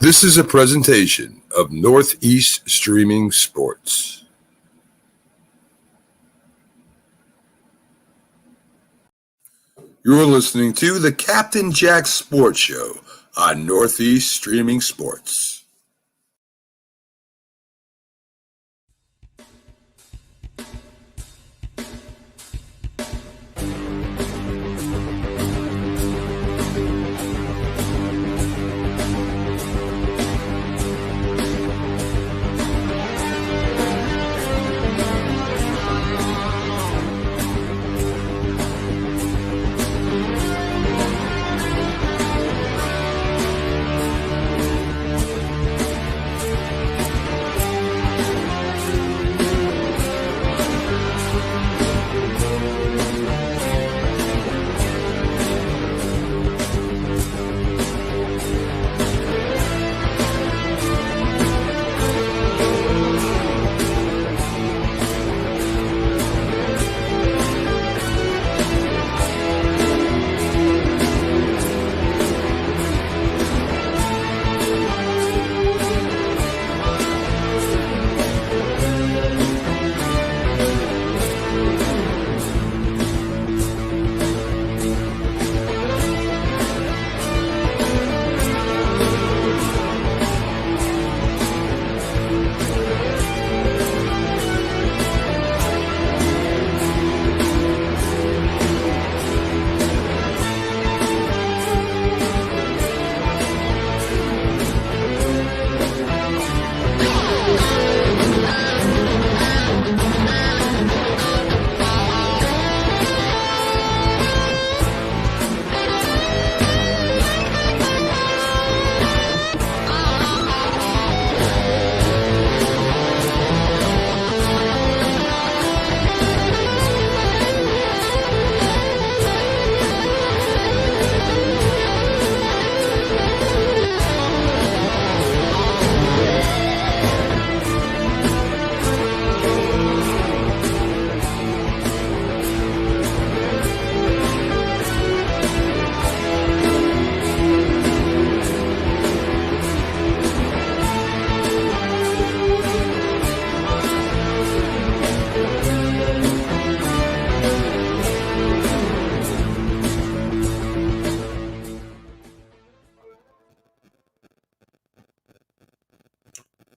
This is a presentation of Northeast Streaming Sports. You're listening to the Captain Jack Sports Show on Northeast Streaming Sports.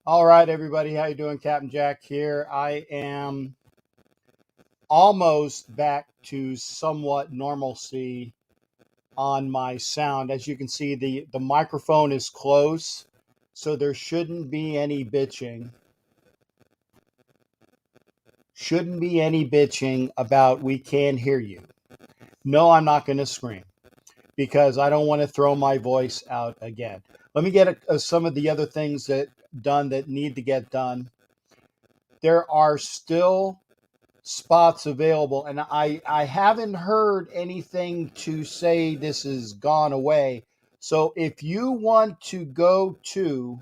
All right, everybody, how you doing? Captain Jack here. I am almost back to somewhat normalcy on my sound. As you can see, the microphone is close, so there shouldn't be any bitching. Shouldn't be any bitching about we can't hear you. No, I'm not going to scream because I don't want to throw my voice out again. Let me get some of the other things that need to get done. There are still spots available, and I haven't heard anything to say this has gone away. So if you want to go to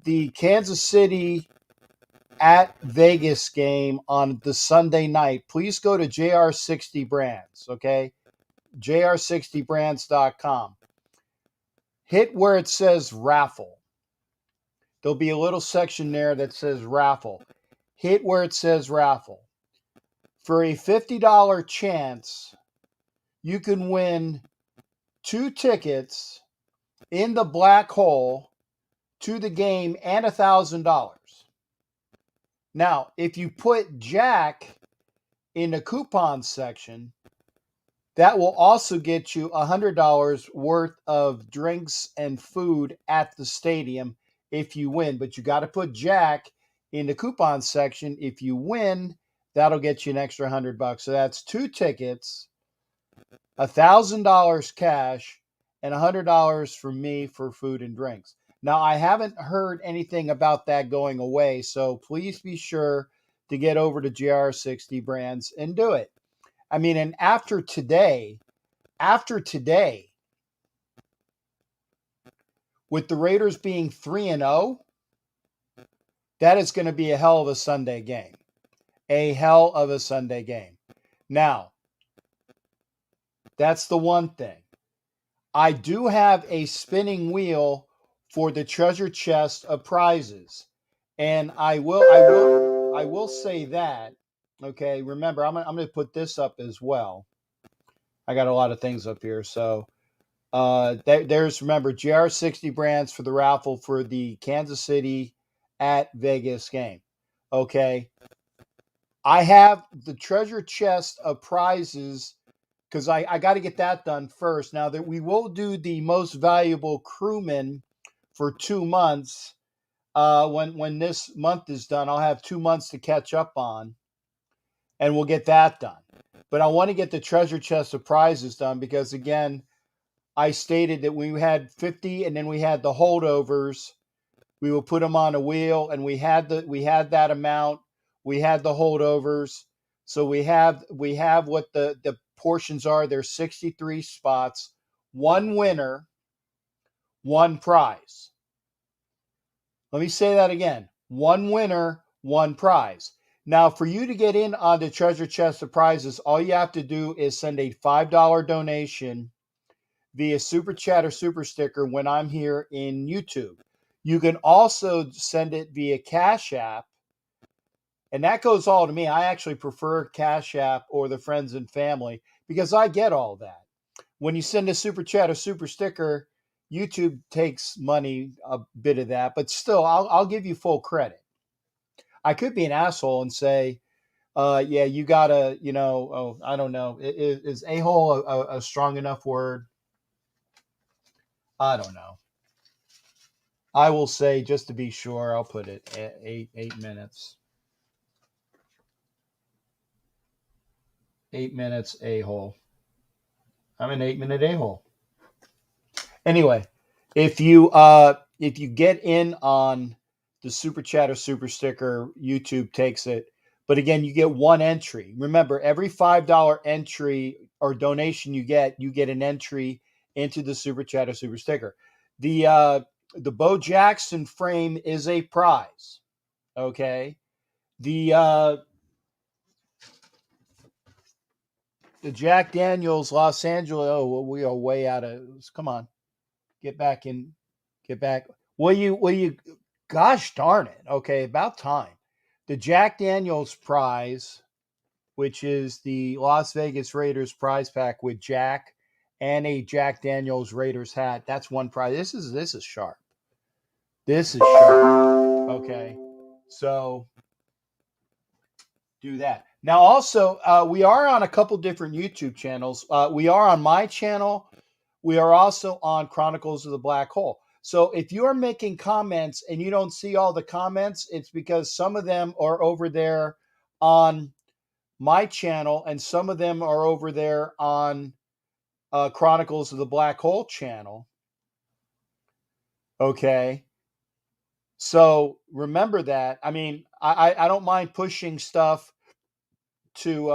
the Kansas City at Vegas game on the Sunday night, please go to JR60 Brands, okay? JR60brands.com. Hit where it says raffle. There'll be a little section there that says raffle. Hit where it says raffle. For a $50 chance, you can win 2 tickets in the black hole to the game and $1,000. Now, if you put Jack in the coupon section, that will also get you $100 worth of drinks and food at the stadium if you win. But you got to put Jack in the coupon section. If you win, that'll get you an extra $100. So that's 2 tickets, $1,000 cash, and $100 from me for food and drinks. Now, I haven't heard anything about that going away, so please be sure to get over to GR60 Brands and do it. I mean, and after today, with the Raiders being 3-0, that is going to be a hell of a Sunday game. A hell of a Sunday game. Now, that's the one thing. I do have a spinning wheel for the treasure chest of prizes, and I will say that. Okay, remember, I'm going to put this up as well. I got a lot of things up here, so there's, remember, JR60 brands for the raffle for the Kansas City at Vegas game. Okay, I have the treasure chest of prizes because I got to get that done first. Now that we will do the most valuable crewman for 2 months. When this month is done, I'll have 2 months to catch up on, and we'll get that done. But I want to get the treasure chest of prizes done because, again, I stated that we had 50 and then we had the holdovers. We will put them on a wheel, and we had that amount. We had the holdovers. So we have what the portions are. There's 63 spots, one winner, one prize. Let me say that again. One winner, one prize. Now, for you to get in on the treasure chest of prizes, all you have to do is send a $5 donation via Super Chat or Super Sticker when I'm here in YouTube. You can also send it via Cash App, and that goes all to me. I actually prefer Cash App or the friends and family because I get all that. When you send a Super Chat or Super Sticker, YouTube takes money, a bit of that, but still, I'll give you full credit. I could be an asshole and say, yeah, you gotta, I don't know. Is a-hole a strong enough word? I don't know. I will say, just to be sure, I'll put it at 8 minutes. 8 minutes a-hole. I'm an 8-minute a-hole. Anyway, if you get in on the Super Chat or Super Sticker, YouTube takes it. But again, you get one entry. Remember, every $5 entry or donation you get an entry into the Super Chat or Super Sticker. The Bo Jackson frame is a prize. Okay. The Jack Daniels Los Angeles. Oh, we are way out of. Come on, get back in. Get back. Will you? Gosh darn it. Okay, about time. The Jack Daniels prize, which is the Las Vegas Raiders prize pack with Jack and a Jack Daniels Raiders hat. That's one prize. This is sharp. This is sharp. Okay. So do that. Now, also, we are on a couple different YouTube channels. We are on my channel. We are also on Chronicles of the Black Hole. So if you are making comments and you don't see all the comments, it's because some of them are over there on my channel and some of them are over there on Chronicles of the Black Hole channel. Okay. So remember that. I mean, I don't mind pushing stuff to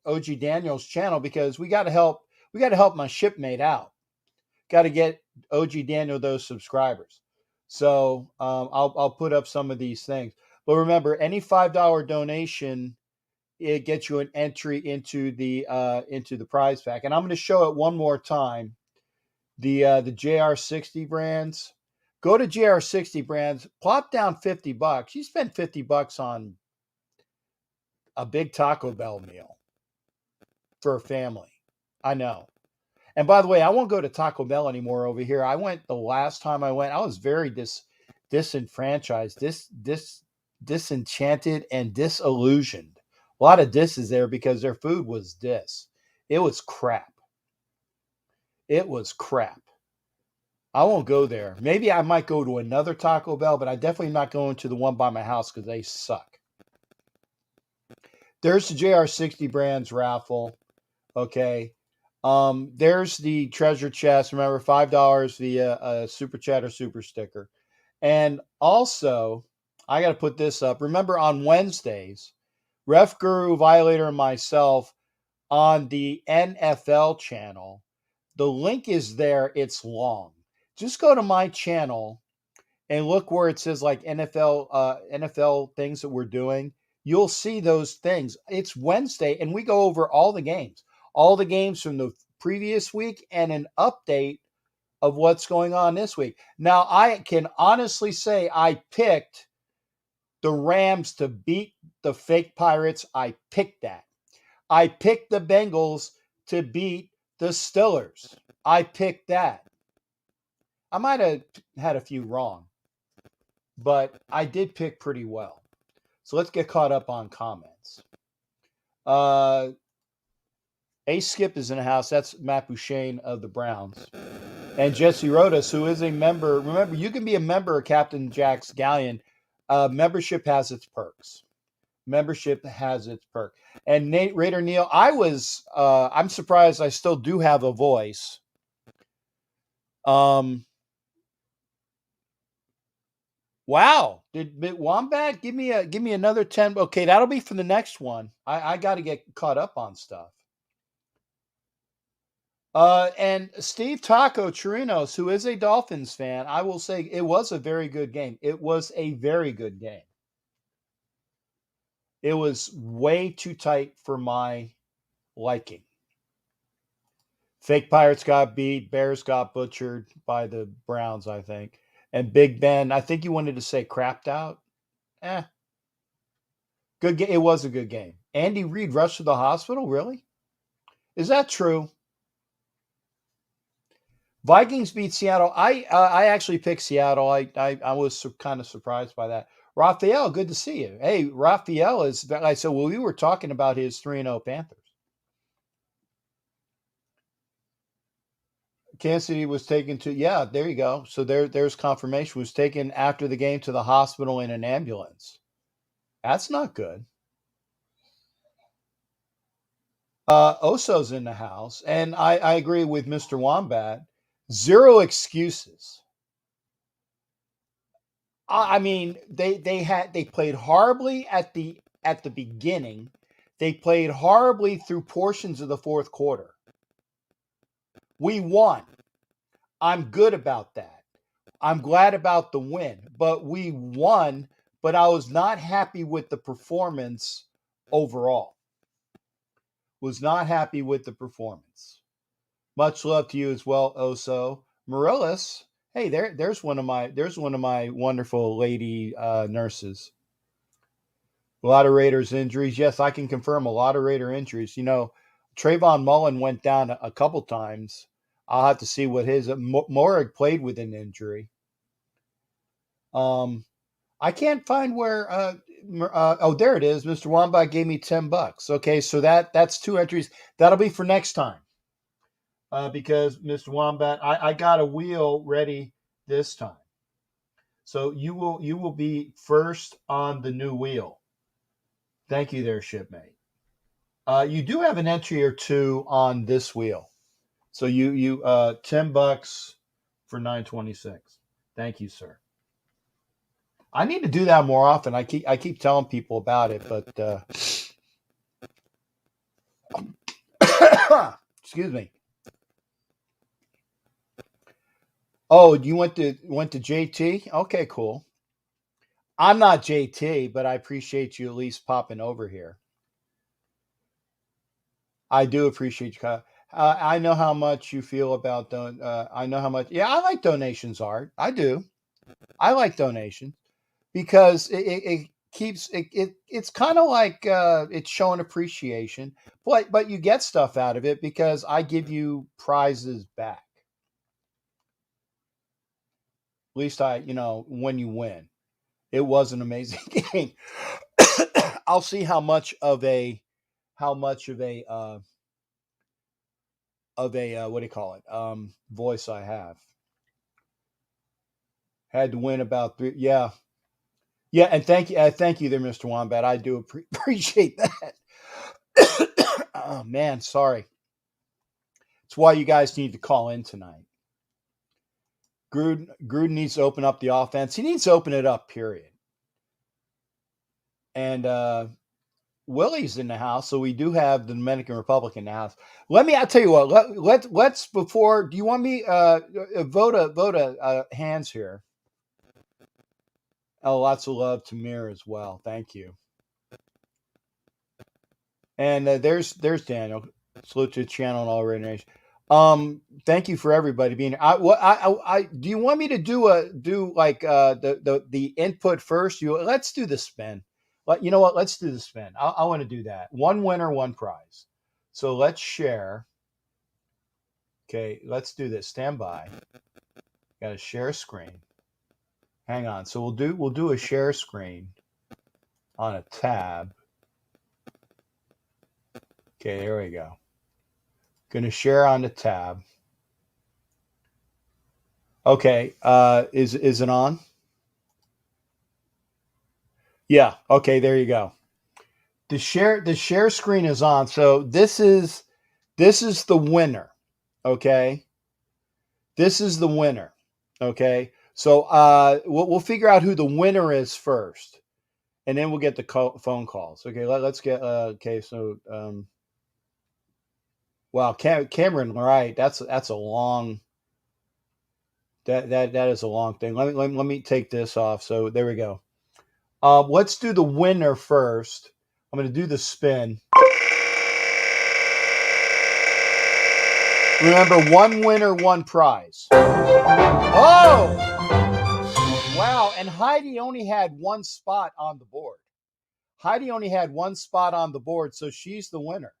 OG Daniel's channel because we got to help my shipmate out. Got to get OG Daniel those subscribers. So I'll put up some of these things. But remember, any $5 donation, it gets you an entry into the prize pack. And I'm going to show it one more time. The JR60 brands. Go to JR60 brands, plop down $50. You spend $50 on a big Taco Bell meal for a family. I know. And by the way, I won't go to Taco Bell anymore over here. I went the last time I went. I was very disenfranchised, disenchanted, and disillusioned. A lot of disses there because their food was dis. It was crap. It was crap. I won't go there. Maybe I might go to another Taco Bell, but I definitely am not going to the one by my house because they suck. There's the JR60 brands raffle. Okay. There's the treasure chest. Remember, $5 via a Super Chat or Super Sticker. And also, I got to put this up. Remember, on Wednesdays, Ref Guru, Violator, and myself on the NFL channel. The link is there. It's long. Just go to my channel and look where it says like NFL things that we're doing. You'll see those things. It's Wednesday, and we go over all the games from the previous week and an update of what's going on this week. Now, I can honestly say I picked the Rams to beat the fake Pirates. I picked that. I picked the Bengals to beat the Steelers. I picked that. I might have had a few wrong, but I did pick pretty well. So let's get caught up on comments. Ace Skip is in the house. That's Matt Bouchane of the Browns. And Jesse Rodas, who is a member. Remember, you can be a member of Captain Jack's Galleon. Membership has its perks. Membership has its perk. And Nate Raider Neal, I'm surprised I still do have a voice. Wow. Did Wombat give me another 10? Okay, that'll be for the next one. I got to get caught up on stuff. And Steve Taco Chirinos, who is a Dolphins fan, I will say it was a very good game. It was a very good game. It was way too tight for my liking. Fake Pirates got beat. Bears got butchered by the Browns, I think. And Big Ben, I think you wanted to say crapped out. Good game. It was a good game. Andy Reid rushed to the hospital? Really? Is that true? Vikings beat Seattle. I actually picked Seattle. I was kind of surprised by that. Raphael, good to see you. Hey, Raphael is. I said, well, we were talking about his 3-0 Panthers. Kansas City was taken to. Yeah, there you go. So there's confirmation. Was taken after the game to the hospital in an ambulance. That's not good. Oso's in the house, and I agree with Mr. Wombat. Zero excuses. I mean, they played horribly at the beginning. They played horribly through portions of the fourth quarter. We won. I'm good about that. I'm glad about the win, but we won. But I was not happy with the performance overall. Was not happy with the performance. Much love to you as well, Oso. Marillis, hey, there's one of my wonderful lady nurses. A lot of Raiders injuries. Yes, I can confirm a lot of Raider injuries. You know, Trayvon Mullen went down a couple times. I'll have to see what his Morig played with an injury. I can't find where. Oh, there it is. Mr. Wombat gave me $10. Okay, so that's 2 entries. That'll be for next time. Because Mr. Wombat, I got a wheel ready this time. So you will be first on the new wheel. Thank you there, shipmate. You do have an entry or two on this wheel. So you $10 for 926. Thank you, sir. I need to do that more often. I keep telling people about it, but excuse me. Oh, you went to JT? Okay, cool. I'm not JT, but I appreciate you at least popping over here. I do appreciate you. I know how much you feel about I know how much. Yeah, I like donations, Art. I do. I like donations because it keeps it's kind of like it's showing appreciation, but you get stuff out of it because I give you prizes back. At least when you win. It was an amazing game. I'll see how much of a what do you call it? Voice I have. Had to win about 3. Yeah. Yeah, and thank you there, Mr. Wombat. I do appreciate that. Oh man, sorry. It's why you guys need to call in tonight. Gruden needs to open up the offense. He needs to open it up, period. And Willie's in the house, so we do have the Dominican Republic in the house. I'll tell you what. Let's before. Do you want me vote a hands here? Oh, lots of love to Mir as well. Thank you. And there's Daniel. Salute to the channel and all Raider Nation. Thank you for everybody being here. I do you want me to do the input first? Let's do the spin. But you know what? Let's do the spin. I want to do that. One winner, one prize. So let's share. Okay, let's do this. Stand by. Got to share screen. Hang on. So we'll do a share screen on a tab. Okay, there we go. Going to share on the tab. Okay, is it on? Yeah. Okay, there you go. The share screen is on. So this is the winner. Okay, this is the winner. Okay, so we'll figure out who the winner is first, and then we'll get the phone calls. Okay, let's get okay. So wow, Cameron, right? That's a long. That is a long thing. Let me take this off. So there we go. Let's do the winner first. I'm going to do the spin. Remember, one winner, one prize. Oh! Wow, and Heidi only had one spot on the board. Heidi only had one spot on the board, so she's the winner.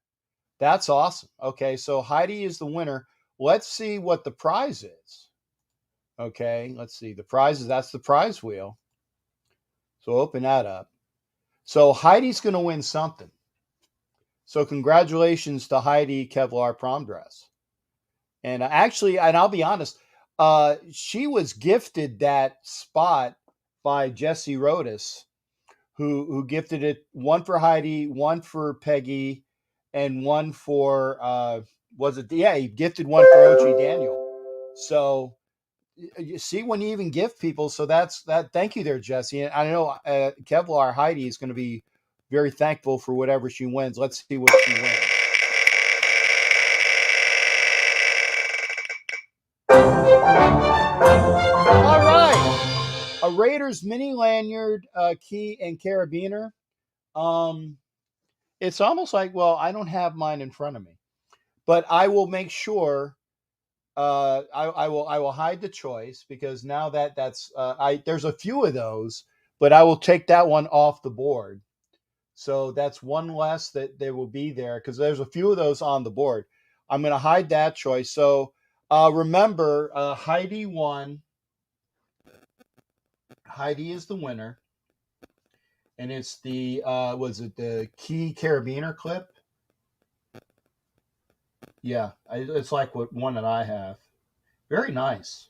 That's awesome. Okay, so Heidi is the winner. Let's see what the prize is. Okay, let's see. The prize is, that's the prize wheel. So open that up. So Heidi's going to win something. So congratulations to Heidi Kevlar prom dress. And actually, and I'll be honest, she was gifted that spot by Jesse Rodas, who gifted it, one for Heidi, one for Peggy, and one for he gifted one for Ochi Daniel. So you see, when you even gift people, so that's that. Thank you there, Jesse. And I know Kevlar Heidi is going to be very thankful for whatever she wins. Let's see what she wins. All right, a Raiders mini lanyard, key, and carabiner. It's almost like, well, I don't have mine in front of me, but I will make sure. I will hide the choice, because now that's there's a few of those, but I will take that one off the board. So that's one less that they will be there, because there's a few of those on the board. I'm going to hide that choice. So remember, Heidi won. Heidi is the winner, and it's the was it the key carabiner clip? Yeah, it's like what one that I have. Very nice.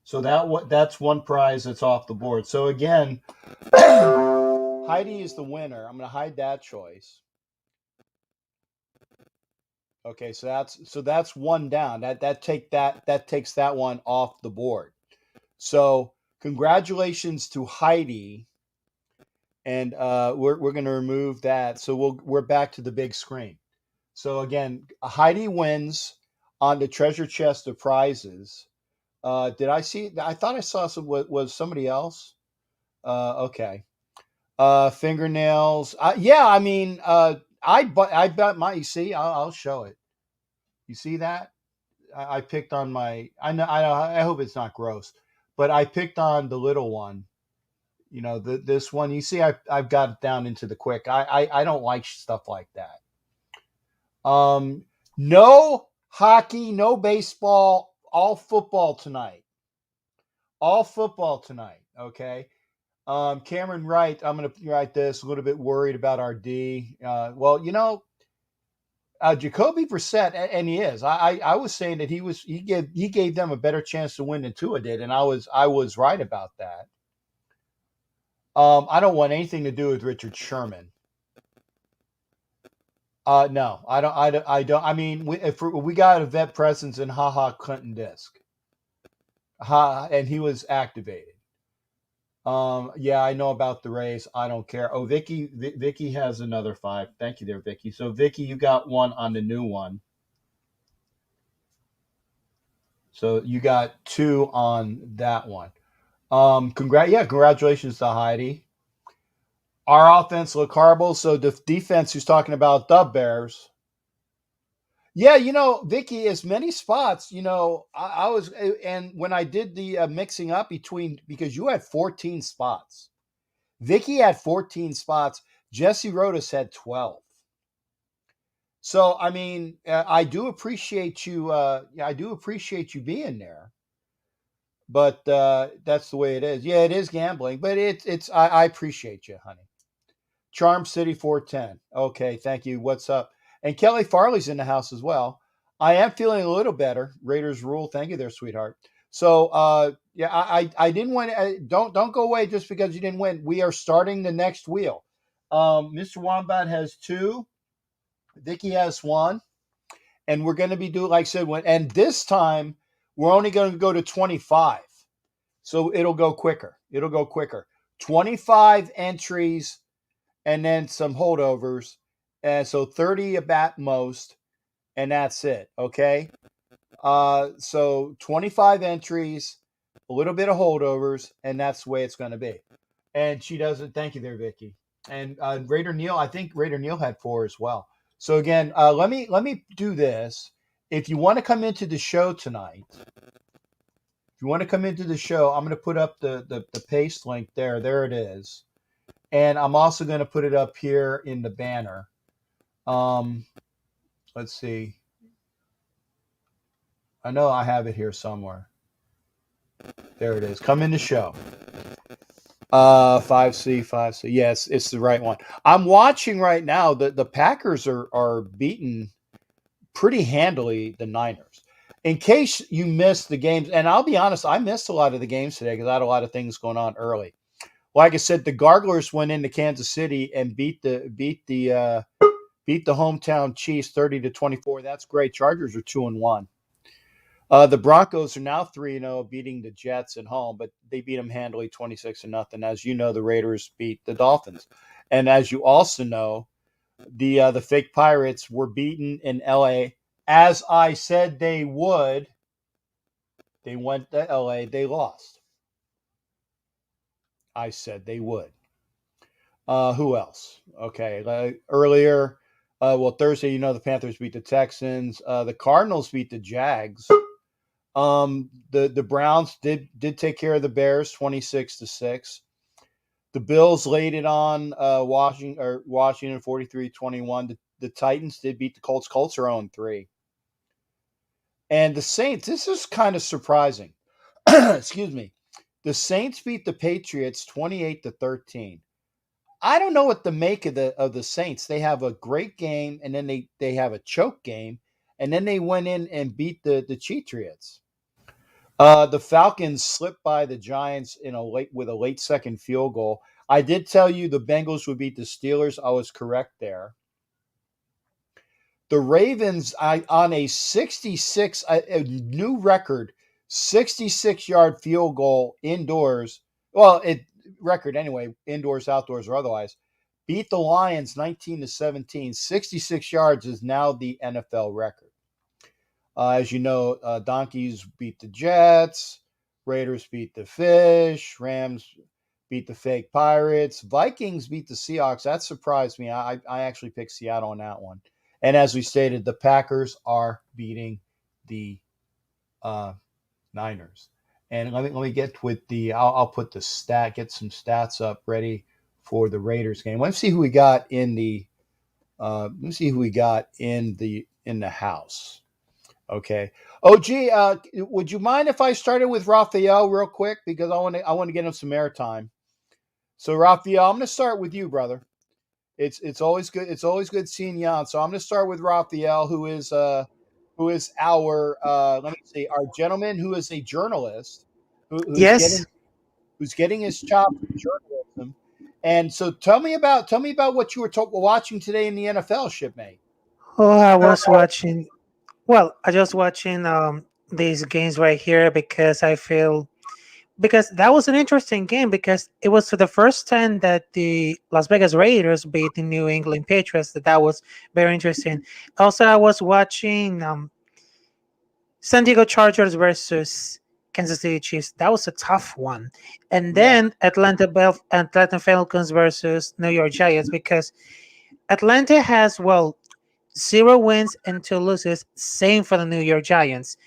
So that's one prize that's off the board. So again, Heidi is the winner. I'm going to hide that choice. Okay, so that's one down. That takes that one off the board. So congratulations to Heidi, and we're going to remove that. So we're back to the big screen. So again, Heidi wins on the treasure chest of prizes. Did I see? I thought I saw some. Was somebody else? Okay. Fingernails. Yeah, I mean, I bet my. You see, I'll show it. You see that? I picked on my. I hope it's not gross, but I picked on the little one. You know, this one. You see, I've got it down into the quick. I don't like stuff like that. No hockey, no baseball, all football tonight. All football tonight. Okay. Cameron Wright, I'm going to write this, a little bit worried about our D. Well, you know, Jacoby Brissett, and he is. I was saying that he gave them a better chance to win than Tua did, and I was right about that. I don't want anything to do with Richard Sherman. No, I don't. I mean, we got a vet presence in Clinton Disc, and he was activated. Yeah, I know about the Rays. I don't care. Oh, Vicky has another 5. Thank you there, Vicky. So Vicky, you got one on the new one. So you got 2 on that one. Congratulations to Heidi. Our offense looked horrible. So the defense, who's talking about the Bears. Yeah, Vicky, as many spots, I was, and when I did the mixing up between, because you had 14 spots, Vicky had 14 spots, Jesse Rodas had 12. So, I mean, I do appreciate you. Yeah, I do appreciate you being there, but that's the way it is. Yeah, it is gambling, but I appreciate you, honey. Charm City 410. Okay, thank you. What's up? And Kelly Farley's in the house as well. I am feeling a little better. Raiders rule. Thank you there, sweetheart. So yeah, I didn't win. Don't go away just because you didn't win. We are starting the next wheel. Mr. Wombat has 2. Vicky has 1. And we're going to be doing, like I said, and this time we're only going to go to 25. So it'll go quicker. 25 entries and then some holdovers. And so 30 at most, and that's it. Okay. So 25 entries, a little bit of holdovers, and that's the way it's going to be. And she does it. Thank you there, Vicky. And Raider Neal, I think Raider Neal had 4 as well. So again, let me do this. If you want to come into the show tonight, I'm going to put up the paste link there. There it is. And I'm also going to put it up here in the banner. Let's see. I know I have it here somewhere. There it is. Come in the show. 5C. Yes, it's the right one. I'm watching right now. The Packers are beating pretty handily the Niners. In case you missed the games, and I'll be honest, I missed a lot of the games today because I had a lot of things going on early. Like I said, the Garglers went into Kansas City and beat the hometown Chiefs 30-24. That's great. Chargers are 2-1. The Broncos are now 3-0, beating the Jets at home, but they beat them handily 26-0. As you know, the Raiders beat the Dolphins. And as you also know, the fake Pirates were beaten in LA, as I said they would. They went to LA, they lost. I said they would. Who else? Okay, earlier, Thursday, the Panthers beat the Texans. The Cardinals beat the Jags. The Browns did take care of the Bears 26-6. The Bills laid it on Washington 43-21. The Titans did beat the Colts. Colts are 0-3. And the Saints, this is kind of surprising. Excuse me. The Saints beat the Patriots 28-13. I don't know what to make of the Saints. They have a great game, and then they have a choke game, and then they went in and beat the Patriots. The Falcons slipped by the Giants with a late second field goal. I did tell you the Bengals would beat the Steelers. I was correct there. The Ravens on a 66, a new record, 66-yard field goal indoors. Well, record anyway, indoors, outdoors, or otherwise. Beat the Lions 19-17. 66 yards is now the NFL record. As you know, Donkeys beat the Jets. Raiders beat the Fish. Rams beat the fake Pirates. Vikings beat the Seahawks. That surprised me. I actually picked Seattle on that one. And as we stated, the Packers are beating the Niners. And let me get with I'll put get some stats up ready for the Raiders game. Let's see who we got in the house. Okay. Oh, gee, would you mind if I started with Raphael real quick, because I want to get him some airtime. So Raphael, I'm going to start with you, brother. It's always good. It's always good seeing you on. So I'm going to start with Raphael, who is our let me see, our gentleman who is a journalist who's Yes. getting his chops in journalism. And so tell me about what you were watching today in the NFL, shipmate. Oh, I was watching. Well, I just watching these games right here because that was an interesting game because it was for the first time that the Las Vegas Raiders beat the New England Patriots. That was very interesting. Also, I was watching San Diego Chargers versus Kansas City Chiefs. That was a tough one. And then Atlanta Falcons versus New York Giants, because Atlanta has, well, 0 wins and 2 losses. Same for the New York Giants.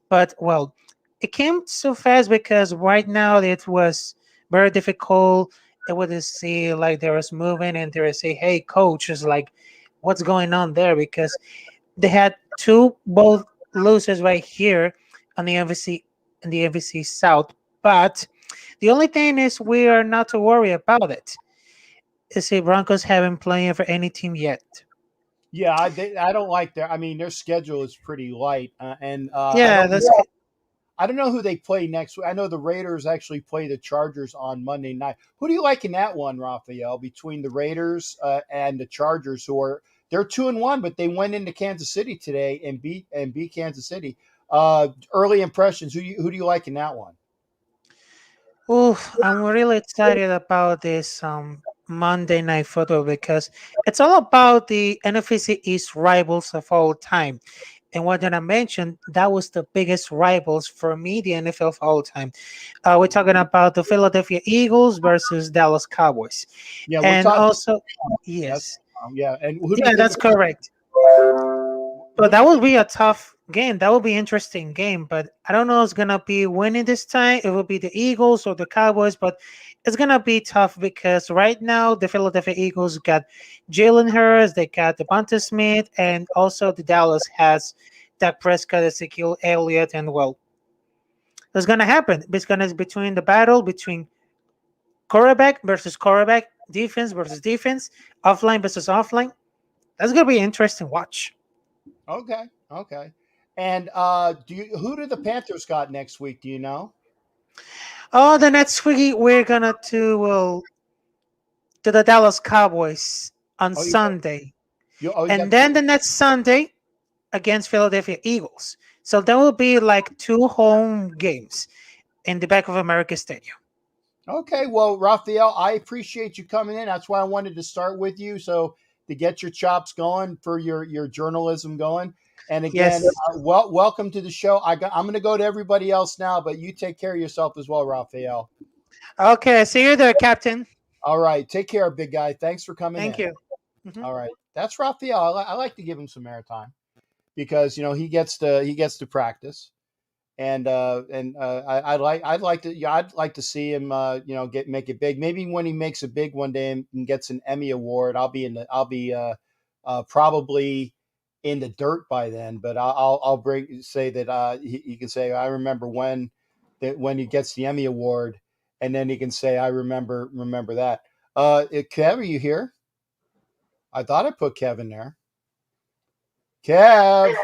But, well, it came so fast because right now it was very difficult. It would see like there was moving and there was say, hey, coach, is like, what's going on there? Because they had two both losers right here on the MVC in the MVC South. But the only thing is we are not to worry about it. Is the Broncos haven't playing for any team yet. Yeah, I don't like their. I mean, their schedule is pretty light, and Yeah, that's I don't know who they play next week. I know the Raiders actually play the Chargers on Monday night. Who do you like in that one, Raphael? Between the Raiders and the Chargers, they're 2-1, but they went into Kansas City today and beat Kansas City. Early impressions. Who do you like in that one? Oof, I'm really excited about this Monday Night Football because it's all about the NFC East rivals of all time. And what did I mention? That was the biggest rivals for me, the NFL of all time. We're talking about the Philadelphia Eagles versus Dallas Cowboys. Yeah, we're And talking. also, That's, yes, yeah, and who do you yeah, think? that's correct. Who But do that you would think? be a tough game. That would be interesting game. But I don't know who's gonna be winning this time. It will be the Eagles or the Cowboys. But it's gonna be tough because right now the Philadelphia Eagles got Jalen Hurts, they got Devonta Smith, and also the Dallas has Dak Prescott, Ezekiel Elliott, and well, it's gonna happen. It's gonna be between the battle between quarterback versus quarterback, defense versus defense, offline versus offline. That's gonna be an interesting watch. Okay, okay. And who do the Panthers got next week? Do you know? Oh, the next week we're gonna to the Dallas Cowboys on Oh, Sunday, you got and then the next Sunday against Philadelphia Eagles. So there will be like two home games in the Bank of America Stadium. Okay, well, Raphael, I appreciate you coming in. That's why I wanted to start with you, so to get your chops going for your journalism going. And again, Yes. welcome to the show. I'm going to go to everybody else now, but you take care of yourself as well, Raphael. Okay. See you there, Captain. All right, take care, big guy. Thanks for coming Thank in. you. Mhm. All right, that's Raphael. I like to give him some airtime because he gets to practice. I'd like to see him make it big. Maybe when he makes it big one day and gets an Emmy award, I'll be probably in the dirt by then. But I'll say that he can say I remember when he gets the Emmy award, and then he can say I remember that. Kev, are you here? I thought I put Kev in there. Kev,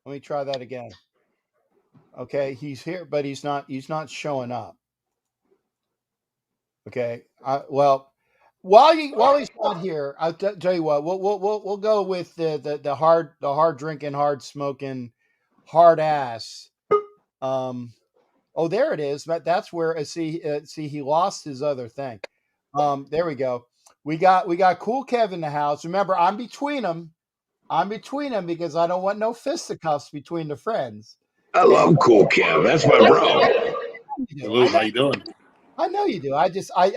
let me try that again. Okay, he's here, but he's not. He's not showing up. Okay. Well, while he's not here, I'll tell you what. We'll go with the hard drinking, hard smoking, hard ass. Um. Oh, there it is. That's where see he lost his other thing. There we go. We got cool Kev in the house. Remember, I'm between them. I'm between them because I don't want no fisticuffs between the friends. I And love Cool Kev. That's my bro. you do. Salute. How you doing? I know you do. I'm just, like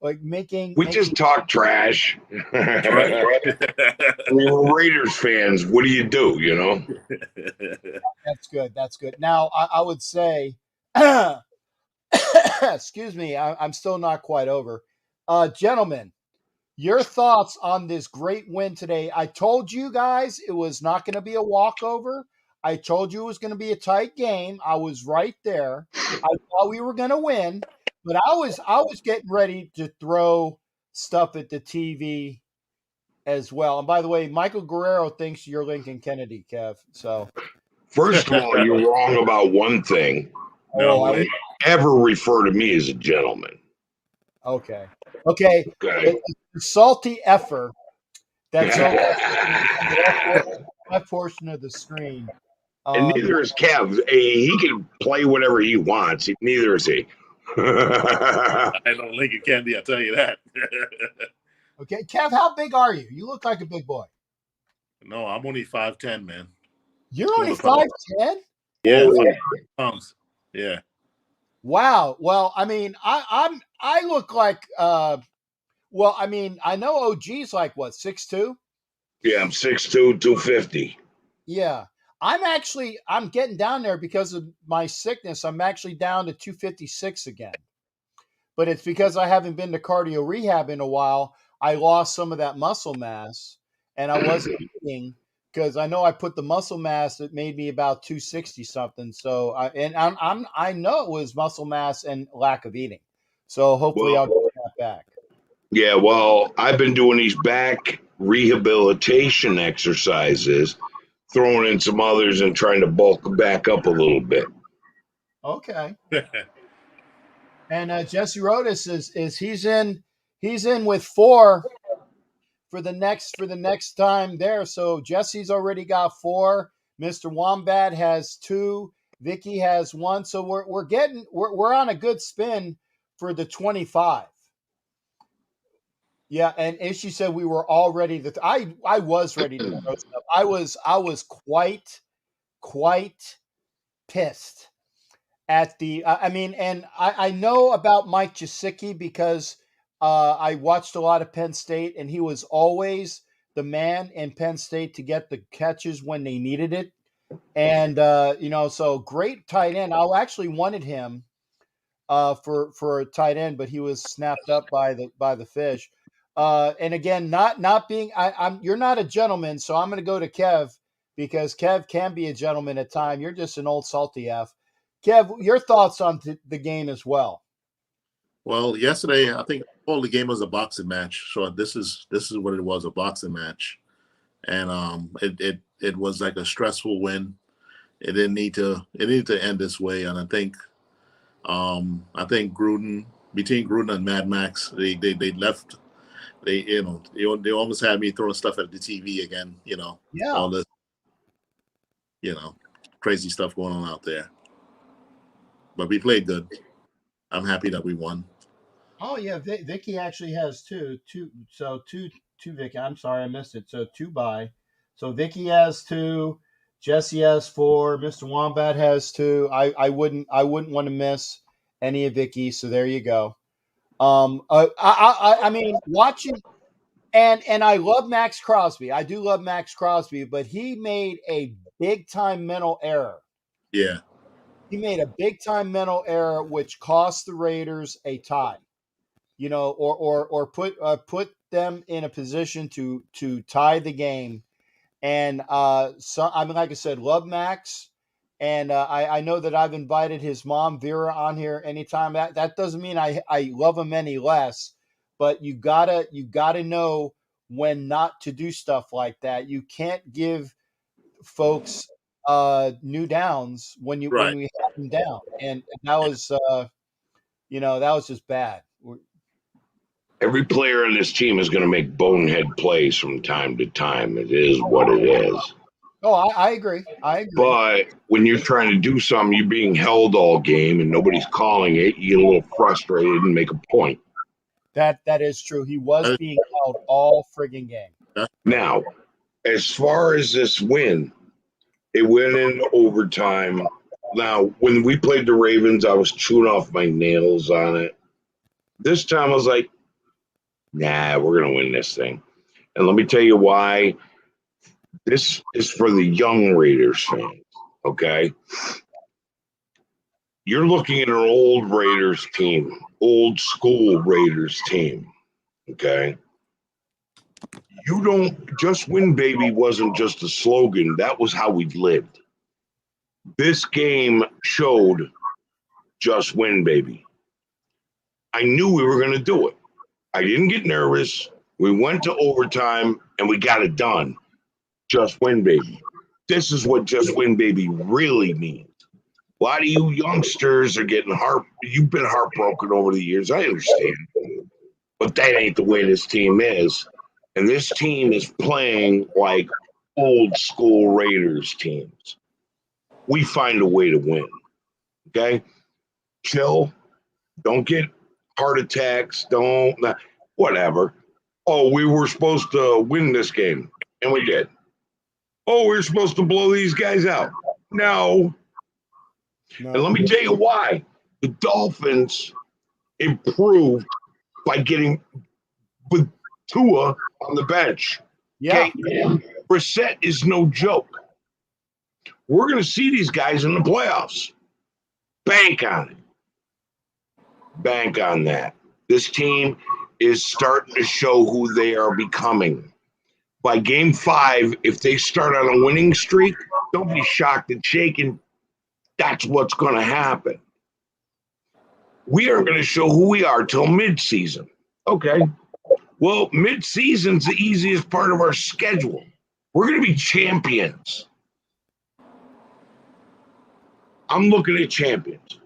We making. just talk trash. That's right. We're Raiders fans. What do you do? You know. That's good. That's good. Now, I would say, excuse me, I'm still not quite over. Gentlemen, your thoughts on this great win today? I told you guys it was not going to be a walkover. I told you it was going to be a tight game. I was right there. I thought we were going to win, but I was getting ready to throw stuff at the TV as well. And by the way, Michael Guerrero thinks you're Lincoln Kennedy, Kev. So, First of all, you're wrong about one thing. No I way. Ever refer to me as a gentleman? okay. Okay. The salty effort that's on And that portion of the screen. neither is Kev. He can play whatever he wants. Neither is he. I don't think it can be. I'll tell you that. Okay, Kev, how big are you? You look like a big boy. No, I'm only 5'10", man. You're only 5'10"? Yeah, Oh, pounds. Yeah. Wow. Well, I mean, I look like Well, I mean, I know OG's like what, 6'2"? Yeah, I'm 6'2", 250. Yeah. I'm getting down there because of my sickness. I'm actually down to 256 again. But it's because I haven't been to cardio rehab in a while. I lost some of that muscle mass, and I wasn't eating because I know I put the muscle mass that made me about 260 something. So I know it was muscle mass and lack of eating. So hopefully I'll get that back. Yeah, well, I've been doing these back rehabilitation exercises, throwing in some others and trying to bulk back up a little bit. Okay. And Jesse Rodas is he's in with 4 for the next time there. So Jesse's already got 4. Mr. Wombat has 2. Vicky has 1. So we're on a good spin for the 25. Yeah, and as she said, we were all ready to. I was ready to throw stuff. I was quite pissed at the. I mean, and I know about Mike Gesicki because I watched a lot of Penn State, and he was always the man in Penn State to get the catches when they needed it. And so great tight end. I actually wanted him for a tight end, but he was snapped up by the fish. And again, not being you're not a gentleman, so I'm going to go to Kev because Kev can be a gentleman at time. You're just an old salty F. Kev, your thoughts on the game as well? Well, yesterday I think all the game was a boxing match. So this is what it was, a boxing match, and it was like a stressful win. It didn't need to end this way, and I think Gruden, between Gruden and Mad Max, they left. They almost had me throwing stuff at the TV again. Yeah. All this crazy stuff going on out there. But we played good. I'm happy that we won. Oh yeah, Vicky actually has two. So two Vicky. I'm sorry I missed it. So 2 by. So Vicky has 2. Jesse has 4. Mr. Wombat has 2. I wouldn't want to miss any of Vicky. So there you go. I mean, watching and I love Max Crosby. I do love Max Crosby, but he made a big time mental error. Yeah. He made a big time mental error, which cost the Raiders a tie. Or put them in a position to tie the game. And I mean, like I said, love Max, and I know that I've invited his mom Vera on here anytime. That doesn't mean I love him any less, but you gotta know when not to do stuff like that. You can't give folks new downs when we have them down, and that was that was just bad. Every player on this team is going to make bonehead plays from time to time. It is what it is. Oh, I agree. But when you're trying to do something, you're being held all game and nobody's calling it, you get a little frustrated and make a point. That is true. He was being held all friggin' game. Now, as far as this win, it went in overtime. Now, when we played the Ravens, I was chewing off my nails on it. This time I was like, nah, we're going to win this thing. And let me tell you why. This is for the young Raiders fans, okay? You're looking at an old Raiders team, old school Raiders team, okay? You don't just win, baby wasn't just a slogan. That was how we lived. This game showed just win, baby. I knew we were going to do it. I didn't get nervous. We went to overtime and we got it done. Just win, baby. This is what just win, baby really means. A lot of you youngsters are getting you've been heartbroken over the years. I understand. But that ain't the way this team is. And this team is playing like old school Raiders teams. We find a way to win. Okay? Chill. Don't get heart attacks. Whatever. Oh, we were supposed to win this game. And we did. Oh, we're supposed to blow these guys out. No. And let me tell you why. The Dolphins improved by getting with Tua on the bench. Yeah. Okay, Brissett is no joke. We're going to see these guys in the playoffs. Bank on it. Bank on that. This team is starting to show who they are becoming. By game 5, if they start on a winning streak, don't be shocked and shaken. That's what's going to happen. We aren't going to show who we are till mid-season. Okay. Well, mid-season's the easiest part of our schedule. We're going to be champions. I'm looking at champions.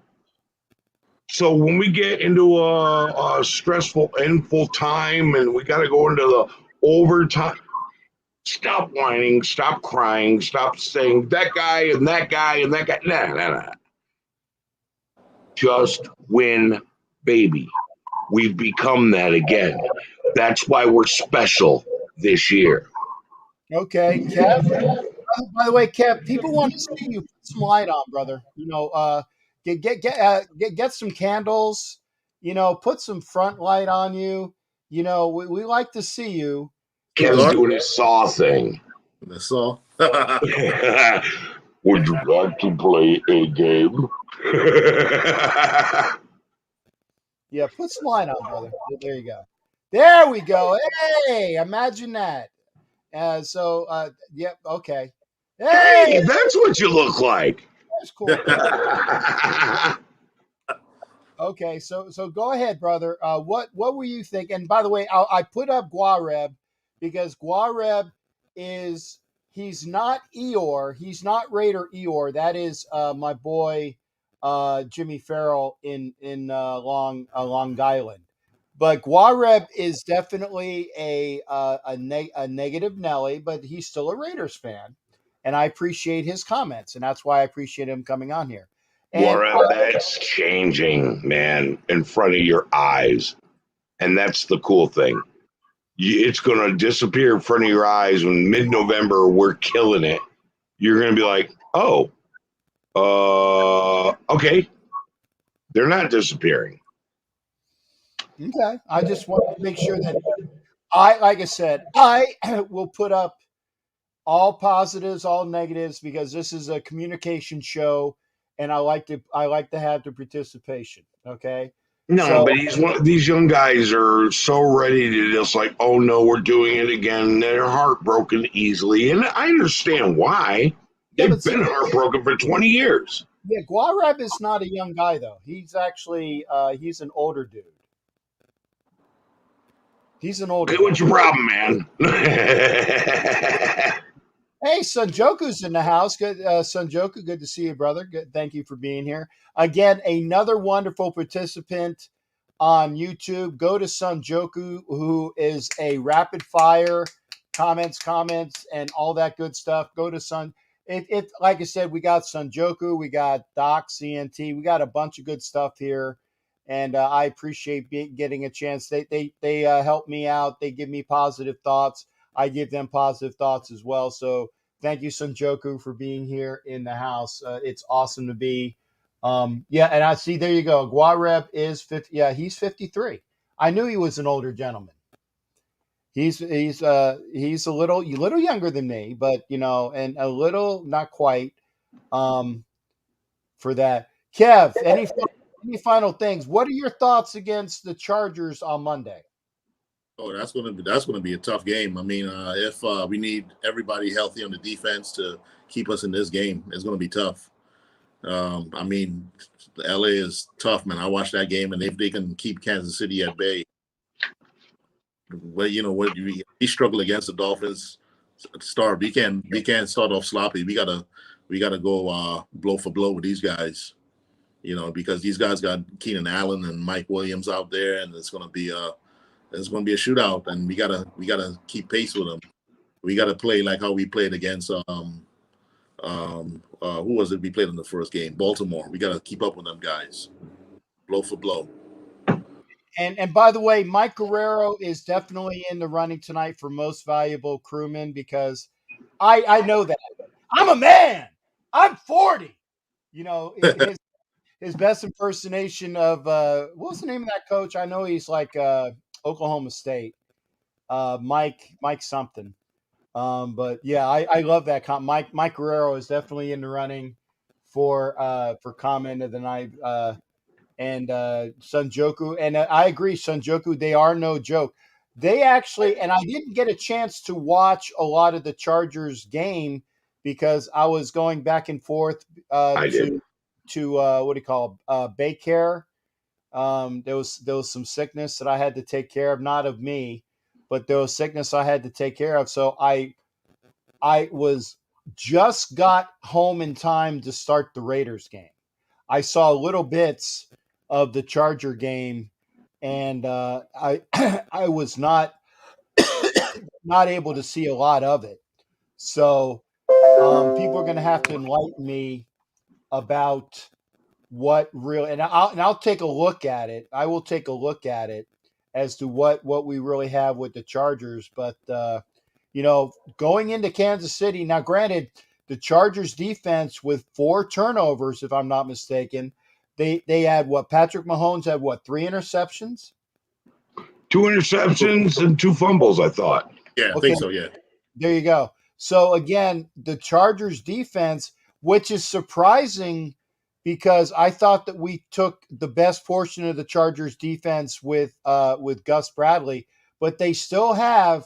So when we get into a stressful endful time and we got to go into the overtime, stop whining, stop crying, stop saying that guy and that guy and that guy. Nah. Just win, baby. We've become that again. That's why we're special this year. Okay, Kev. By the way, Kev, people want to see you put some light on, brother. Get some candles. Put some front light on you. We like to see you. Kev's doing his saw thing. The saw. Would you like to play a game? Yeah, put some light on, brother. There you go. There we go. Hey, imagine that. Yep, okay. Hey, that's what you look like. That's cool. Okay, so go ahead, brother. What were you thinking? And by the way, I put up Guareb because Guareb he's not Eeyore. He's not Raider Eeyore. That is my boy Jimmy Farrell in Long Island. But Guareb is definitely a negative Nelly, but he's still a Raiders fan, and I appreciate his comments, and that's why I appreciate him coming on here. Guareb, that's changing, man, in front of your eyes, and that's the cool thing. It's going to disappear in front of your eyes when mid-November we're killing it. You're going to be like, oh, okay, they're not disappearing. Okay. I just want to make sure that like I said, I will put up all positives, all negatives, because this is a communication show and I like to have the participation. Okay. No, but these young guys are so ready to just like, oh no, we're doing it again. They're heartbroken easily. And I understand why. They've been heartbroken for 20 years. Yeah, Guareb is not a young guy though. He's actually he's an older dude. He's an older. Hey, what's your problem, man? Hey, Sunjoku's in the house. Good, Sunjoku, good to see you, brother. Good, thank you for being here. Again, another wonderful participant on YouTube. Go to Sunjoku, who is a rapid fire comments, and all that good stuff. Go to Sun. It like I said, we got Sunjoku, we got Doc CNT, we got a bunch of good stuff here. And I appreciate getting a chance. They help me out. They give me positive thoughts. I give them positive thoughts as well. So thank you, Sunjoku, for being here in the house. It's awesome to be. Yeah, and I see, there you go. Guareb is 50. Yeah, he's 53. I knew he was an older gentleman. He's a little younger than me, but and a little not quite for that. Kev, any final things? What are your thoughts against the Chargers on Monday? Oh, that's gonna be a tough game. I mean, if we need everybody healthy on the defense to keep us in this game, it's gonna be tough. I mean, LA is tough, man. I watched that game, and if they can keep Kansas City at bay, well, we struggle against the Dolphins. Start. We can't start off sloppy. We gotta go blow for blow with these guys. Because these guys got Keenan Allen and Mike Williams out there, and it's gonna be a shootout, and we gotta keep pace with them. We gotta play like how we played against who was it we played in the first game? Baltimore. We gotta keep up with them guys, blow for blow. And by the way, Mike Guerrero is definitely in the running tonight for most valuable crewman, because I know that I'm a man. I'm 40. His best impersonation of what's the name of that coach? I know he's like Oklahoma State. Mike something. But yeah, I love that. Mike Guerrero is definitely in the running for comment of the night. And Sunjoku, and I agree, Sunjoku. They are no joke. They actually, and I didn't get a chance to watch a lot of the Chargers game because I was going back and forth I did. to what do you call Baycare. There was some sickness that I had to take care of, not of me, but there was sickness I had to take care of. So I was just got home in time to start the Raiders game. I saw little bits of the Charger game, and I I was not able to see a lot of it. So people are going to have to enlighten me about what really, and I'll take a look at it. I will take a look at it as to what we really have with the Chargers. But going into Kansas City now, granted, the Chargers defense with 4 turnovers, if I'm not mistaken, they had what? Patrick Mahomes had what? 3 interceptions? 2 interceptions and 2 fumbles, I thought. Yeah, I think so. Yeah. There you go. So again, the Chargers defense, which is surprising because I thought that we took the best portion of the Chargers defense with Gus Bradley, but they still have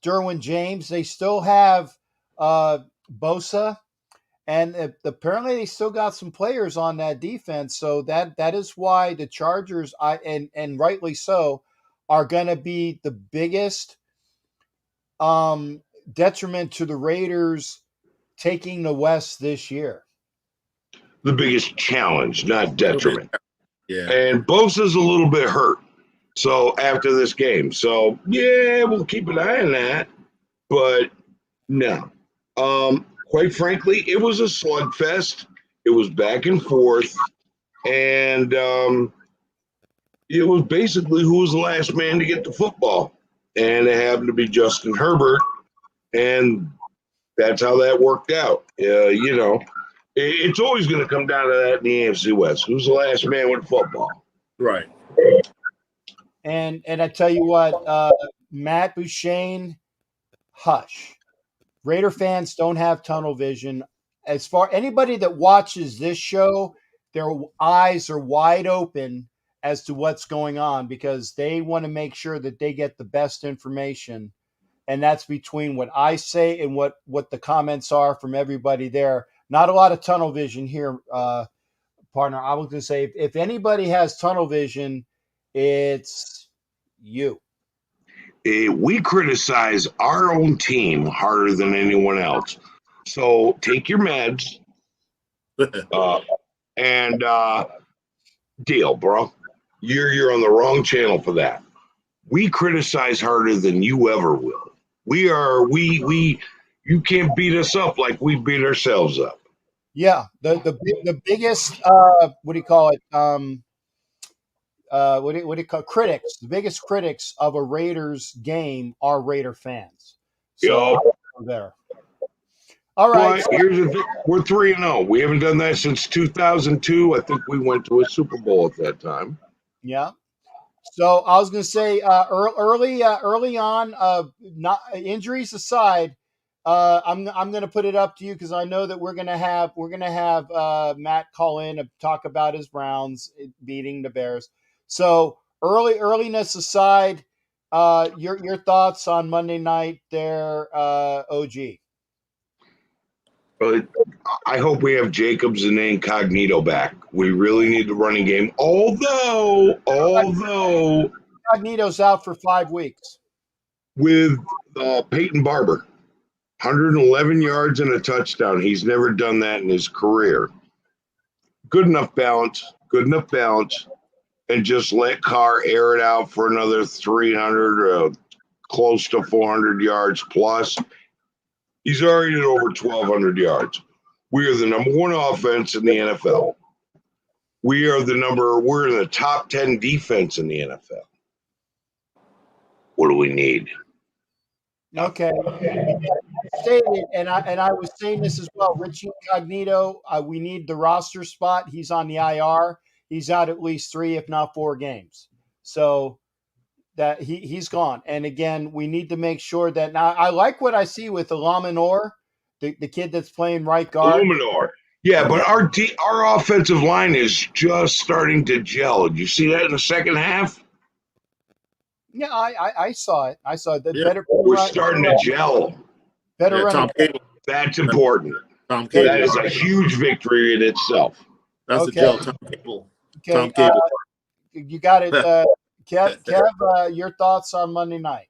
Derwin James, they still have Bosa, and apparently they still got some players on that defense. So that is why the Chargers, and rightly so, are going to be the biggest detriment to the Raiders taking the West this year. The biggest challenge, not detriment. Yeah. And Bosa's a little bit hurt. So after this game. So yeah, we'll keep an eye on that. But no. Quite frankly, it was a slugfest. It was back and forth. And it was basically who was the last man to get the football. And it happened to be Justin Herbert. And that's how that worked out. It's always going to come down to that in the AFC West. Who's the last man with the football? Right. And I tell you what, Matt Bouchane, hush. Raider fans don't have tunnel vision. As far anybody that watches this show, their eyes are wide open as to what's going on because they want to make sure that they get the best information. And that's between what I say and what the comments are from everybody there. Not a lot of tunnel vision here, partner. I was going to say, if anybody has tunnel vision, it's you. We criticize our own team harder than anyone else. So take your meds and deal, bro. You're on the wrong channel for that. We criticize harder than you ever will. You can't beat us up like we beat ourselves up. Yeah, the biggest what do you call it? What do you call critics? The biggest critics of a Raiders game are Raider fans. So there. All right. Well, here's the thing. We're 3-0. We haven't done that since 2002. I think we went to a Super Bowl at that time. Yeah. So I was going to say early on, not injuries aside, I'm going to put it up to you because I know that we're going to have Matt call in and talk about his Browns beating the Bears. So earliness aside, your thoughts on Monday night there, OG. But I hope we have Jacobs and Incognito back. We really need the running game. Although Incognito's out for 5 weeks with Peyton Barber, 111 yards and a touchdown. He's never done that in his career. Good enough balance, and just let Carr air it out for another 300, close to 400 yards plus. He's already at over 1,200 yards. We are the number 1 offense in the NFL. We're in the top 10 defense in the NFL. What do we need? Okay. Stated, and I was saying this as well. Richie Incognito, we need the roster spot. He's on the IR. He's out at least 3, if not 4 games. So that he's gone. And again, we need to make sure that now I like what I see with Ilaminor, the kid that's playing right guard. Illuminor. Yeah, but our offensive line is just starting to gel. Did you see that in the second half? Yeah, I saw it. I saw it. The Yeah. better We're starting to gel. better Yeah, running. Tom Cable. That's important. Tom Okay. That Cable. is a huge victory in itself. That's Okay. the gel. Tom Cable. Okay, Tom Cable. you got it. Kev, your thoughts on Monday night?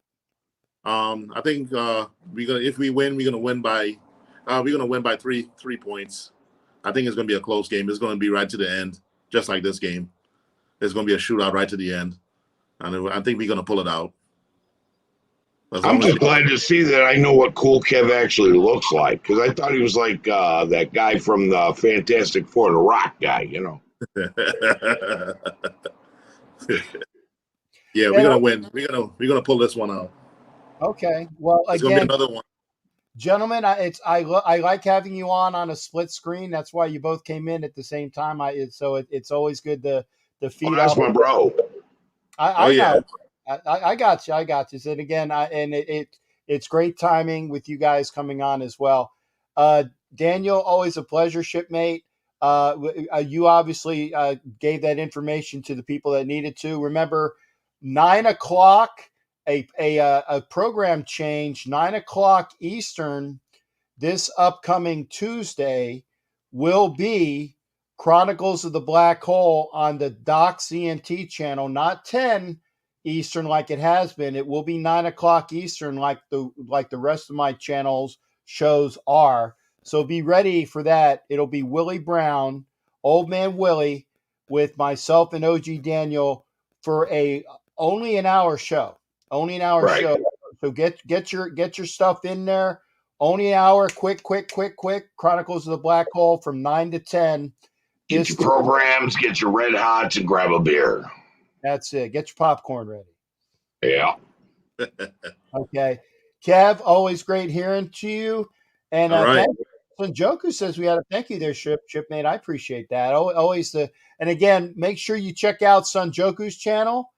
I think if we win, we're gonna win by 3 points. I think it's gonna be a close game. It's gonna be right to the end, just like this game. It's gonna be a shootout right to the end, and I think we're gonna pull it out. I'm just glad to see that I know what Cool Kev actually looks like, because I thought he was like that guy from the Fantastic Four, the Rock guy, you know. Yeah, we're gonna win. We're gonna pull this one out. Okay. Well, It's gonna be again, another one. gentlemen, I like having you on a split screen. That's why you both came in at the same time. It's always good to feed Oh, that's off. my bro. I yeah. know. I got you. I got you. And again, it's great timing with you guys coming on as well. Daniel, always a pleasure, shipmate. You obviously gave that information to the people that needed to. Remember, 9:00, a program change, 9:00 Eastern, this upcoming Tuesday will be Chronicles of the Black Hole on the Doc CNT channel, not 10 Eastern like it has been. It will be 9:00 Eastern like the rest of my channels shows are. So be ready for that. It'll be Willie Brown, Old Man Willie, with myself and OG Daniel for only an hour show. Only an hour Right. show. So get your stuff in there. Only an hour. Quick. Chronicles of the Black Hole from 9 to 10. Get your programs, get your red hots, and grab a beer. That's it. Get your popcorn ready. Yeah. Okay. Kev, always great hearing to you. And All right. Joku says we had a thank you there, shipmate. I appreciate that. Always and again, make sure you check out Son Joku's channel.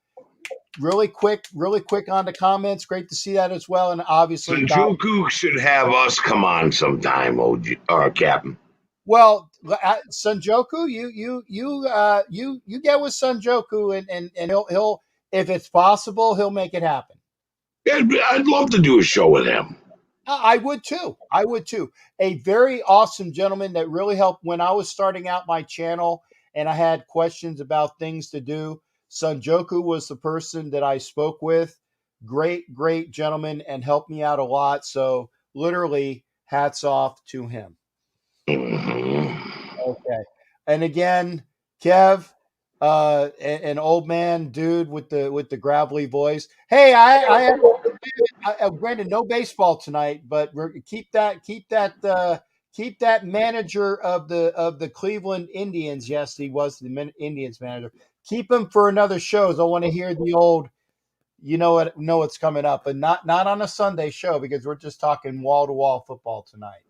Really quick on the comments. Great to see that as well. And obviously, Sanjuku should have us come on sometime, OG Captain. well, Sanjoku, you get with Sanjoku and he'll if it's possible, he'll make it happen. Yeah, I'd love to do a show with him. I would too. A very awesome gentleman that really helped when I was starting out my channel and I had questions about things to do. Sanjoku was the person that I spoke with. Great gentleman and helped me out a lot. So literally hats off to him. Mm-hmm. Okay. And again, Kev, an old man dude with the gravelly voice. Hey, I granted no baseball tonight, but keep that manager of the Cleveland Indians. Yes, he was the Indians manager. Keep him for another shows. I want to hear the old, know what's coming up, but not on a Sunday show because we're just talking wall to wall football tonight.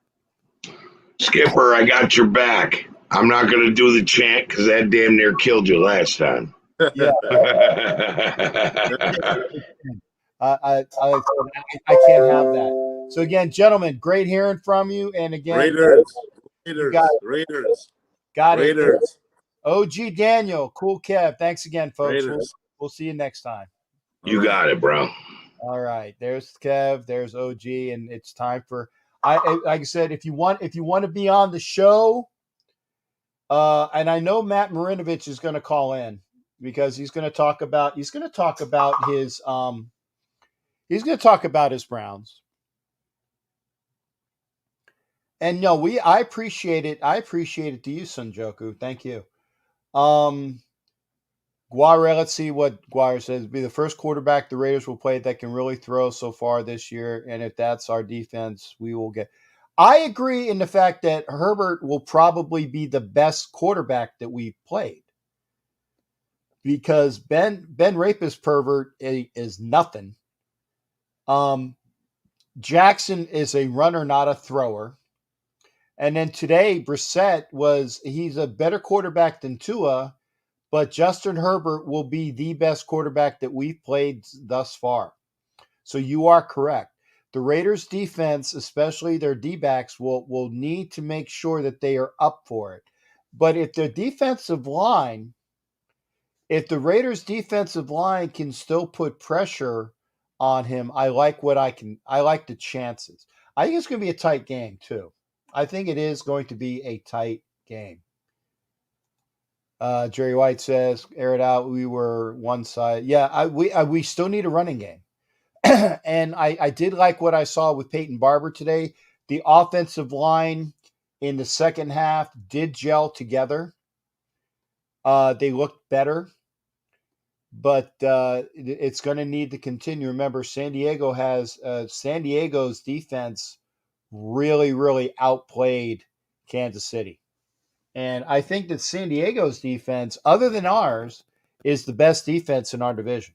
Skipper, I got your back. I'm not going to do the chant because that damn near killed you last time. Yeah. I can't have that. So again, gentlemen, great hearing from you. And again, Raiders. Got it. OG Daniel, Cool Kev. Thanks again, folks. We'll see you next time. You got it, bro. All right. There's Kev. There's OG, and it's time for. Like I said, if you want to be on the show, and I know Matt Marinovich is going to call in because he's going to talk about his Browns. And no, I appreciate it. I appreciate it to you, Sanjoku. Thank you. Guare, let's see what Guare says. It'll be the first quarterback the Raiders will play that can really throw so far this year. And if that's our defense, we will get. I agree in the fact that Herbert will probably be the best quarterback that we've played. Because Ben Rapist pervert is nothing. Jackson is a runner, not a thrower. And then today, Brissett he's a better quarterback than Tua, but Justin Herbert will be the best quarterback that we've played thus far. So you are correct. The Raiders defense, especially their D-backs, will need to make sure that they are up for it. But if the Raiders defensive line can still put pressure on him, I like the chances. I think it's going to be a tight game too. I think it is going to be a tight game. Jerry White says, air it out. We were one side. Yeah, we still need a running game. And I did like what I saw with Peyton Barber today. The offensive line in the second half did gel together. They looked better, but it's going to need to continue. Remember, San Diego's defense really, really outplayed Kansas City. And I think that San Diego's defense, other than ours, is the best defense in our division.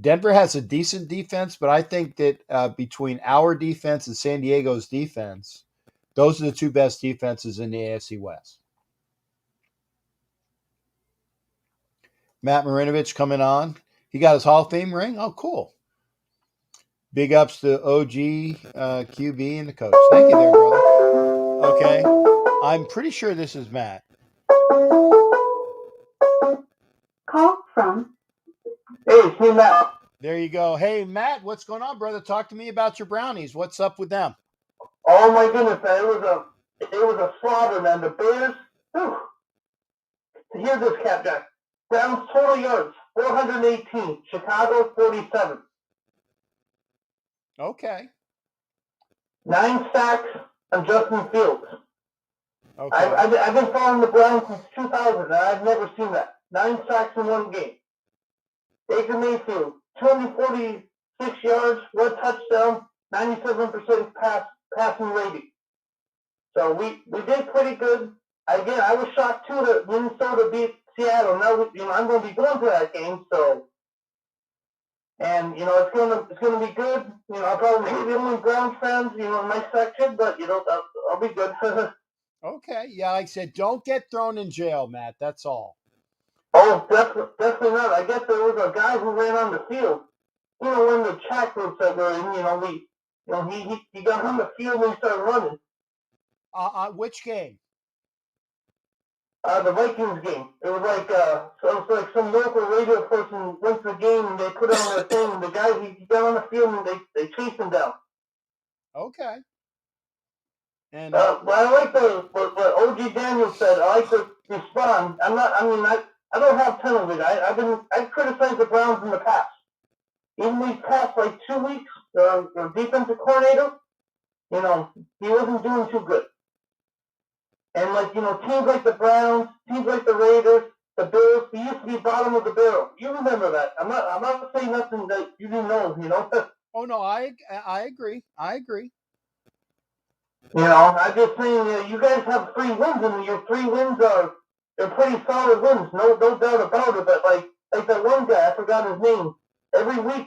Denver has a decent defense, but I think that between our defense and San Diego's defense, those are the two best defenses in the AFC West. Matt Marinovich coming on. He got his Hall of Fame ring. Oh, cool. Big ups to OG, QB, and the coach. Thank you there, brother. Okay. I'm pretty sure this is Matt. Call from. Hey, it's me, Matt. There you go. Hey, Matt, what's going on, brother? Talk to me about your Brownies. What's up with them? Oh my goodness, man. It was a slaughter, man. The Bears. Whew. Here's this, Capjack. Browns total yards 418. Chicago 47. Okay. 9 sacks on Justin Fields. Okay. I've been following the Browns since 2000, and I've never seen that. 9 sacks in one game. Baker Mayfield, 246 yards, 1 touchdown, 97% passing rating. So we did pretty good. Again, I was shocked too that Minnesota beat Seattle. Now I'm going to be going to that game. So, and it's going to be good. I'll probably be the only Browns fans in my section, but I'll be good. Okay. Yeah, like I said, don't get thrown in jail, Matt. That's all. Oh, definitely not. I guess there was a guy who ran on the field. When the chat groups that were in, he got on the field and he started running. Which game? The Vikings game. It was like some local radio person went to the game and they put on their thing and the guy he got on the field and they chased him down. Okay. And but I like what OG Daniel said. I like to respond. I don't have ton of it. I've criticized the Browns in the past. Even these past 2 weeks, their defensive coordinator, he wasn't doing too good. And teams like the Browns, teams like the Raiders, the Bills, they used to be bottom of the barrel. You remember that. I'm not saying nothing that you didn't know, Oh no, I agree. I agree. I'm just saying you guys have 3 wins and your 3 wins they're pretty solid wins, no doubt about it. But like that one guy, I forgot his name. Every week,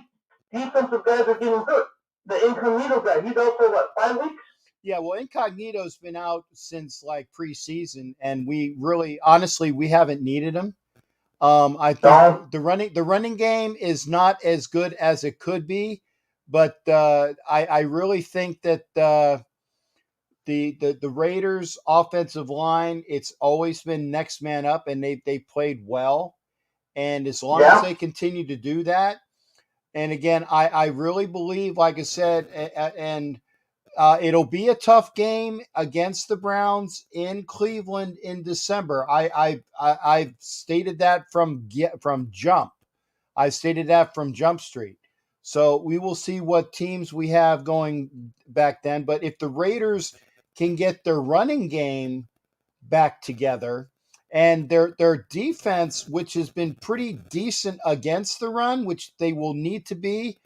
defensive guys are getting hurt. The Incognito guy, he's out for 5 weeks? Yeah, well, Incognito's been out since preseason, and we really, honestly, we haven't needed him. I think the running game is not as good as it could be, but I really think that the Raiders offensive line, it's always been next man up, and they played well. And as long as they continue to do that, and again, I really believe, like I said, and it'll be a tough game against the Browns in Cleveland in December. I've stated that from jump. I stated that from Jump Street. So we will see what teams we have going back then. But if the Raiders can get their running game back together and their defense, which has been pretty decent against the run, which they will need to be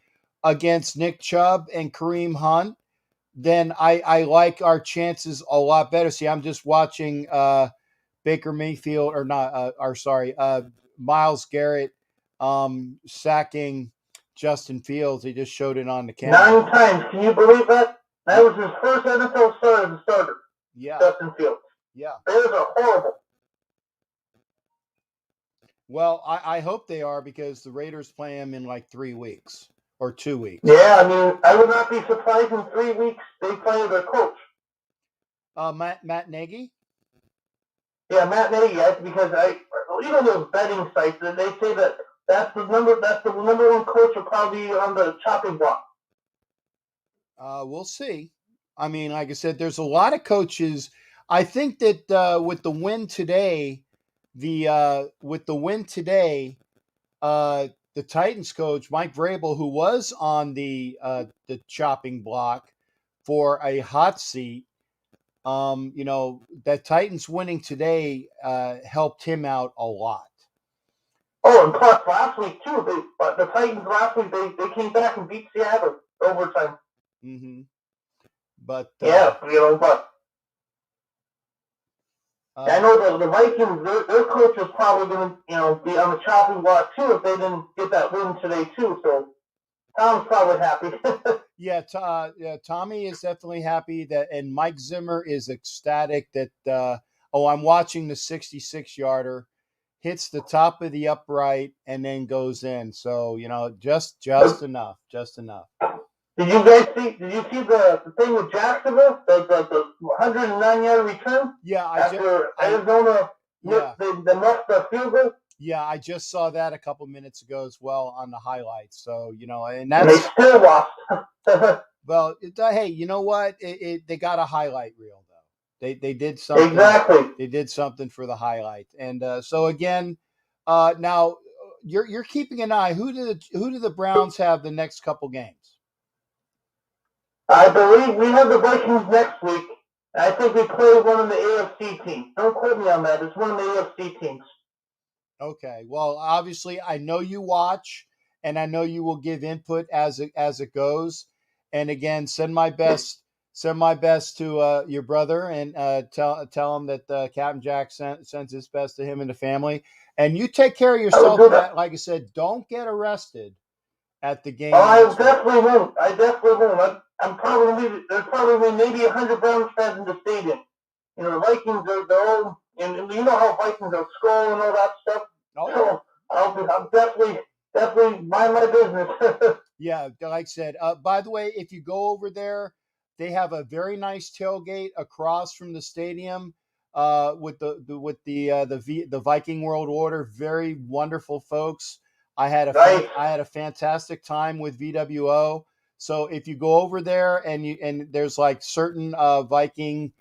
against Nick Chubb and Kareem Hunt, then I like our chances a lot better. See, I'm just watching Baker Mayfield Myles Garrett sacking Justin Fields. He just showed it on the camera. 9 times. Can you believe that? That was his first NFL start as a starter. Yeah. Justin Fields. Yeah. Bears are horrible. Well, I hope they are because the Raiders play them in like 3 weeks or 2 weeks. Yeah, I mean, I would not be surprised in 3 weeks they play their coach. Matt Nagy? Yeah, Matt Nagy, because even those betting sites, they say that that's the number one coach will probably on the chopping block. We'll see. I mean, like I said, there's a lot of coaches. I think that with the win today, the Titans coach Mike Vrabel, who was on the chopping block for a hot seat, that Titans winning today helped him out a lot. Oh, and plus last week too, the Titans last week they came back and beat Seattle overtime. Mm-hmm. But yeah, but I know the Vikings, their coach was probably going to be on the chopping block too if they didn't get that win today too. So Tom's probably happy. Yeah, Tommy is definitely happy and Mike Zimmer is ecstatic that I'm watching the 66-yarder, hits the top of the upright and then goes in. So just enough. Did you see the thing with Jacksonville, the 109-yard return? Yeah, after Arizona they muffed the field goal. Yeah, I just saw that a couple minutes ago as well on the highlights. So and they still lost. Well, hey, you know what? They got a highlight reel though. They did something. Exactly. They did something for the highlight, and so again, now you're keeping an eye. Who do the Browns have the next couple games? I believe we have the Vikings next week. I think we play one of the AFC teams. Don't quote me on that. It's one of the AFC teams. Okay. Well, obviously, I know you watch, and I know you will give input as it goes. And again, send my best to your brother, and tell him that Captain Jack sends his best to him and the family. And you take care of yourself. Like I said, don't get arrested at the game. Oh, I definitely won't. I'm probably there's probably maybe 100 Browns fans in the stadium. The Vikings they're all, and you know how Vikings are scrolling and all that stuff. Oh, so I'll definitely mind my business. Yeah, like I said. By the way, if you go over there, they have a very nice tailgate across from the stadium. With the Viking World Order, very wonderful folks. I had a fantastic time with VWO. So if you go over there and there's like certain Viking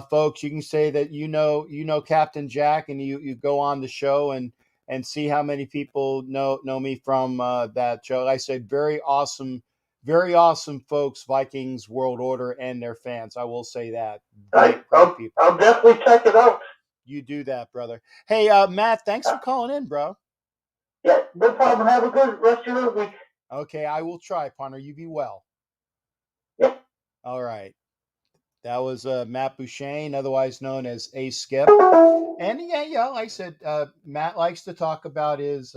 folks, you can say that you know Captain Jack, and you go on the show and see how many people know me from that show. Like I said, very awesome folks, Vikings World Order and their fans. I will say that. Great people. I'll definitely check it out. You do that, brother. Hey, Matt, thanks for calling in, bro. Yeah, no problem. Have a good rest of your week. Okay, I will try, partner. You be well. Yeah. All right. That was Matt Bouchane, otherwise known as A Skip. And yeah, like I said, Matt likes to talk about his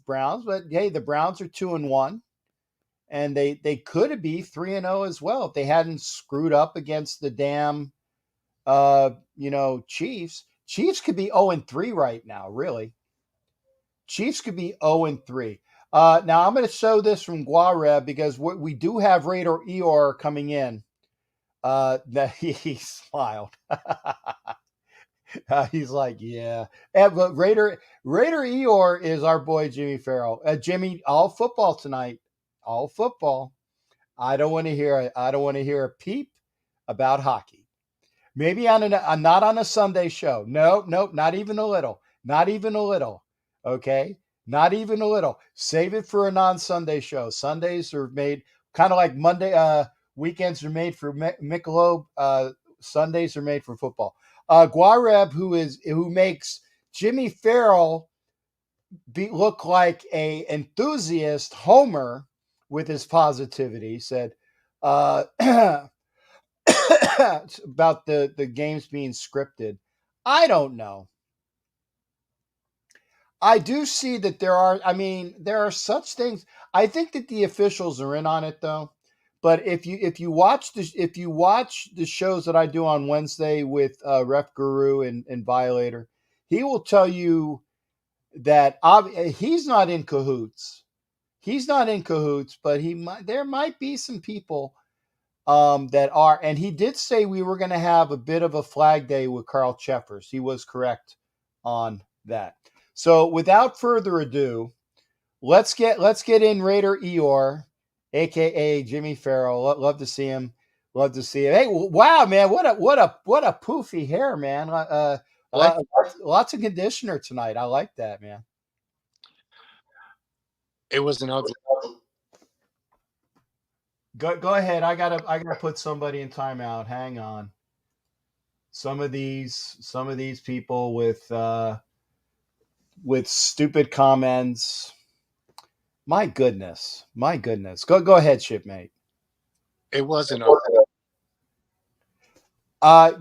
Browns, but hey, the Browns are 2-1, and they could be 3-0 as well if they hadn't screwed up against the damn Chiefs. Chiefs could be 0-3 right now, really. Chiefs could be 0-3. Now I'm going to show this from Guareb because we do have Raider Eeyore coming in. That he smiled. He's like, yeah. But Raider Eeyore is our boy Jimmy Farrell. Jimmy, all football tonight. All football. I don't want to hear a peep about hockey. Maybe not on a Sunday show. No, not even a little. Not even a little. Okay? Not even a little. Save it for a non-Sunday show. Sundays are made kind of like Monday. Weekends are made for Michelob. Sundays are made for football. Guareb, who makes Jimmy Farrell look like a enthusiast Homer with his positivity, said about the games being scripted. I don't know. I do see that there are such things. I think that the officials are in on it though. But if you watch the shows that I do on Wednesday with Ref Guru and Violator, he will tell you that he's not in cahoots. He's not in cahoots, but there might be some people that are. And he did say we were going to have a bit of a flag day with Carl Cheffers. He was correct on that. So without further ado, let's get in Raider Eeyore, aka Jimmy Farrell. Love to see him. Love to see him. Hey, wow, man! What a poofy hair, man. Lots of conditioner tonight. I like that, man. It was an ugly. Go ahead. I gotta put somebody in timeout. Hang on. Some of these people with stupid comments. My goodness. Go ahead, shipmate. It wasn't.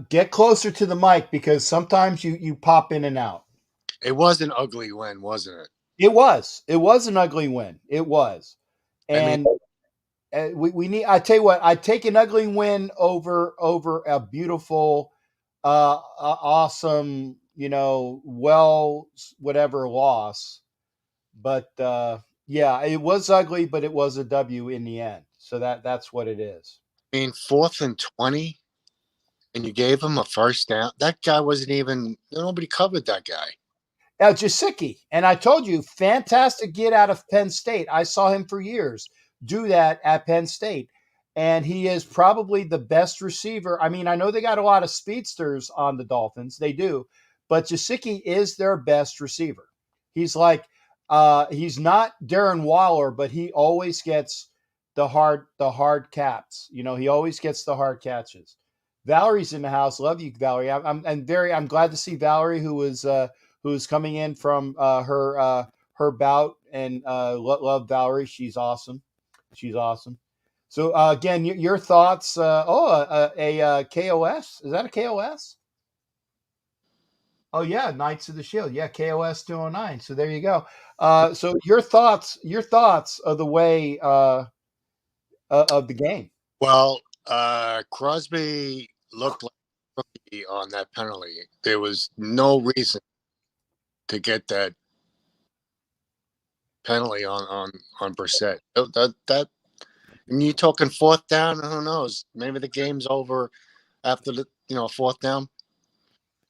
Get closer to the mic because sometimes you pop in and out. It was an ugly win, wasn't it? It was an ugly win. It was, and we need. I tell you what, I take an ugly win over a beautiful, awesome, whatever loss. But yeah, it was ugly, but it was a W in the end. So that's what it is. I mean, 4th and 20, and you gave him a first down. That guy wasn't even. Nobody covered that guy. Jasicki, and I told you, fantastic get out of Penn State. I saw him for years do that at Penn State, and he is probably the best receiver. I mean, I know they got a lot of speedsters on the Dolphins, they do, but Jasicki is their best receiver. He's like, he's not Darren Waller, but he always gets the hard caps. He always gets the hard catches. Valerie's in the house. Love you, Valerie. I'm glad to see Valerie, who's coming in from her bout, and love Valerie. She's awesome. So again, your thoughts? A KOS, is that a KOS? Oh yeah, Knights of the Shield. Yeah, KOS 209. So there you go. So your thoughts of the way of the game. Well, Crosby looked like a rookie on that penalty. There was no reason to get that penalty on Brissett. That and you're talking 4th down, who knows? Maybe the game's over after the 4th down.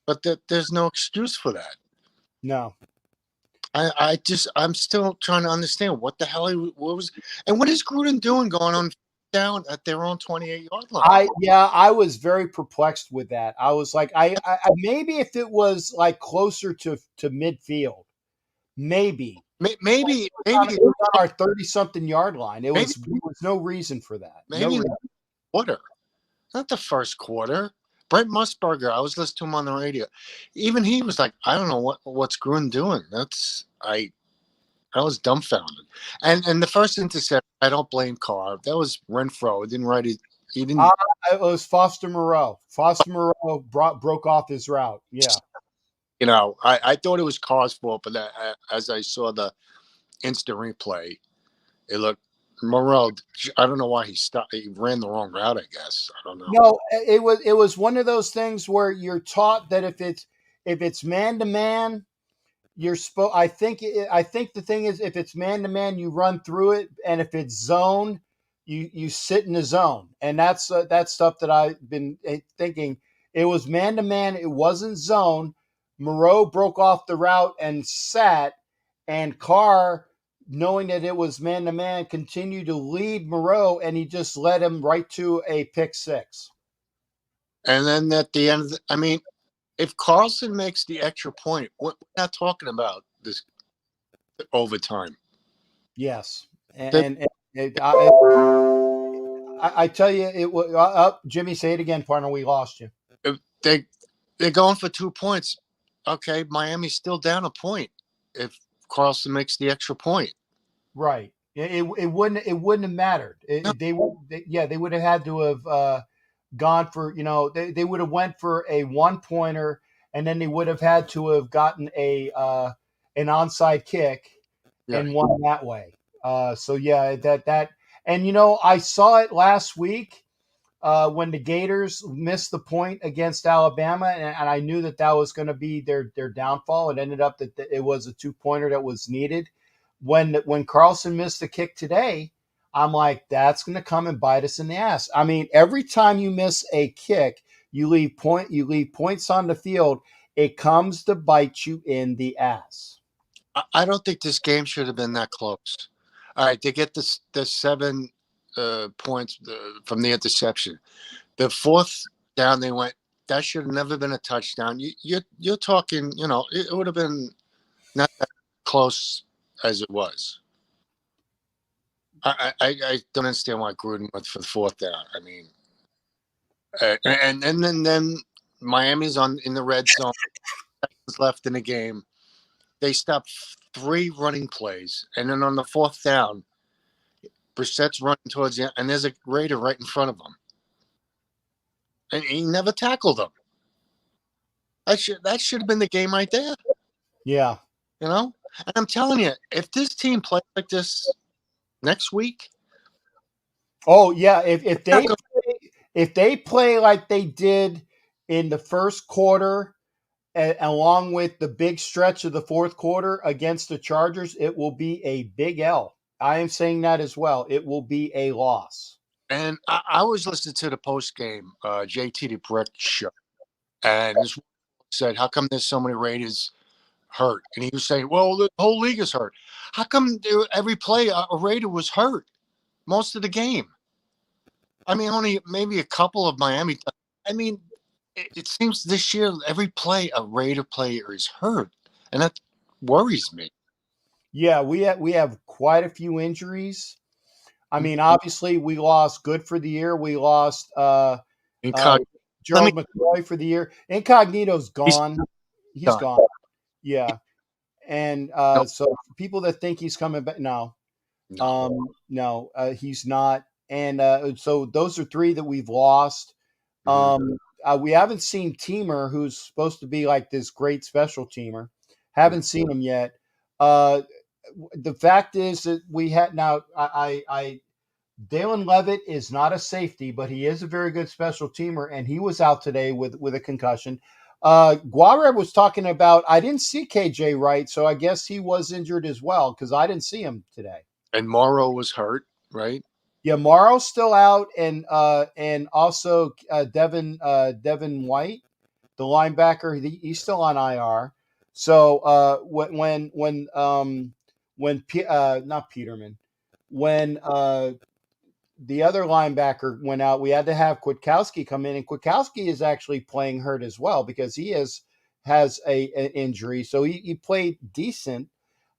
But there's no excuse for that. No. I'm still trying to understand what the hell what is Gruden doing going on down at their own 28-yard line? I was very perplexed with that. I was like, I maybe if it was like closer to midfield, maybe it was on our 30-something yard line. There was no reason for that. Maybe quarter, not the first quarter. Brent Musburger, I was listening to him on the radio. Even he was like, I don't know what's Gruden doing. I was dumbfounded. And the first interception, I don't blame Carr. That was Renfro. It didn't write it. He didn't. It was Foster Moreau. Foster Moreau broke off his route. Yeah. I thought it was Carr's fault, but as I saw the instant replay, it looked Moreau. I don't know why he stopped. He ran the wrong route. I guess I don't know. No, it was one of those things where you're taught that if it's man to man, you're supposed. I think the thing is, if it's man to man, you run through it, and if it's zone, you sit in the zone, and that's stuff that I've been thinking. It was man to man. It wasn't zone. Moreau broke off the route and sat, and Carr, knowing that it was man to man, continued to lead Moreau, and he just led him right to a pick six. And then at the end, if Carlson makes the extra point, we're not talking about this overtime. Yes, and I tell you, it was Jimmy. Say it again, partner. We lost you. They're going for 2 points. Okay, Miami's still down a point if Carlson makes the extra point. Right. It wouldn't have mattered. They would have had to have gone for, they would have went for a 1-pointer, and then they would have had to have gotten an onside kick and won that way. So yeah, that and I saw it last week when the Gators missed the point against Alabama, and I knew that was going to be their downfall. It ended up that it was a 2-pointer that was needed. When Carlson missed the kick today, I'm like, that's going to come and bite us in the ass. I mean, every time you miss a kick, you leave points on the field. It comes to bite you in the ass. I don't think this game should have been that close. All right, they get the 7 points from the interception. The 4th down they went. That should have never been a touchdown. You're talking. It would have been not that close as it was. I don't understand why Gruden went for the 4th down. I mean, and then Miami's in the red zone. Left in the game. They stopped 3 running plays, and then on the 4th down, Brissett's running towards you, and there's a Raider right in front of him, and he never tackled him. That should have been the game right there. Yeah, And I'm telling you, if this team plays like this next week, oh yeah, if they play like they did in the first quarter, along with the big stretch of the 4th quarter against the Chargers, it will be a big L. I am saying that as well. It will be a loss. and I was listening to the post game JT the Brick show, and this said, "How come there's so many Raiders hurt?" And he was saying, "Well, the whole league is hurt. How come every play a Raider was hurt most of the game? I mean, only maybe a couple of Miami. I mean, it seems this year every play a Raider player is hurt, and that worries me." Yeah, we have quite a few injuries. I mean, obviously, we lost Good for the year. We lost Gerald McCoy for the year. Incognito's gone. He's gone. Yeah. And so people that think he's coming back, no, he's not. And so those are 3 that we've lost. We haven't seen Teamer, who's supposed to be like this great special teamer. Haven't seen him yet. The fact is that we had now. Dalen Levitt is not a safety, but he is a very good special teamer, and he was out today with a concussion. Guare was talking about, I didn't see KJ Wright, so I guess he was injured as well because I didn't see him today. And Morrow was hurt, right? Yeah, Morrow's still out, and also Devin White, the linebacker, he's still on IR. So not Peterman, when the other linebacker went out, we had to have Kwiatkowski come in, and Kwiatkowski is actually playing hurt as well because he has an injury. So he played decent.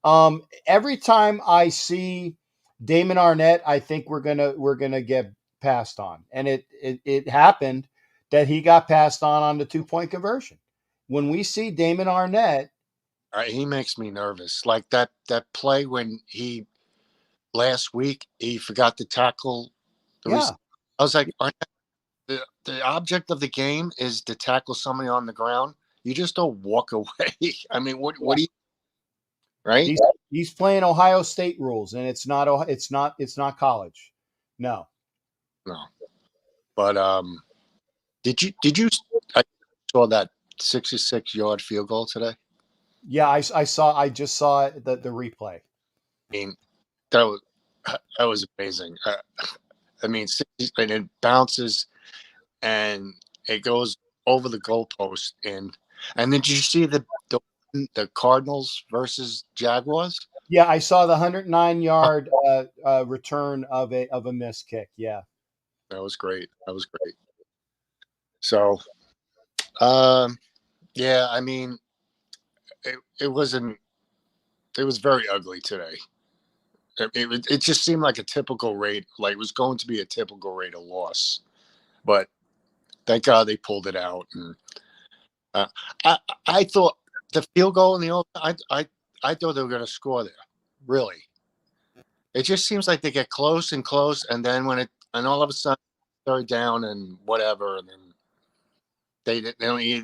Every time I see Damon Arnett, I think we're gonna get passed on, and it happened that he got passed on the 2-point conversion. When we see Damon Arnett, he makes me nervous. Like that play when last week he forgot to tackle. I was like, the object of the game is to tackle somebody on the ground. You just don't walk away. I mean, what do you? Right? He's playing Ohio State rules, and it's not college. No. But did you? I saw that 66-yard field goal today. Yeah, I just saw the replay. I mean, that was amazing. I mean, and it bounces and it goes over the goalpost, and then did you see the Cardinals versus Jaguars? Yeah, I saw the 109-yard return of a missed kick. Yeah, that was great. So, yeah, I mean, it was very ugly today. It just seemed like a typical Raider, like it was going to be a typical Raider loss, but thank God they pulled it out. And I thought the field goal in the I thought they were going to score there. Really, it just seems like they get close and close, and then and all of a sudden 3rd down and whatever, and then they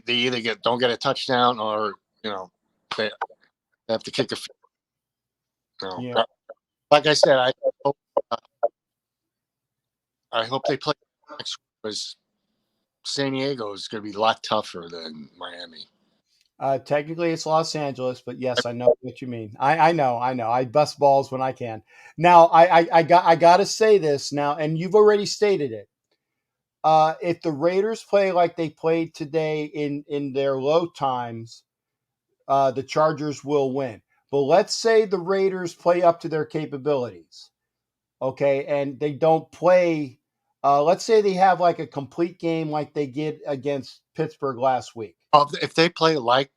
either don't get a touchdown or they have to kick a. Yeah. Like I said, I hope they play next week because San Diego is going to be a lot tougher than Miami. Technically, it's Los Angeles, but yes, I know what you mean. I know. I bust balls when I can. Now, I got to say this now, and you've already stated it. If the Raiders play like they played today in their low times, the Chargers will win. But let's say the Raiders play up to their capabilities, okay, and they don't play. Let's say they have like a complete game like they did against Pittsburgh last week. If they play like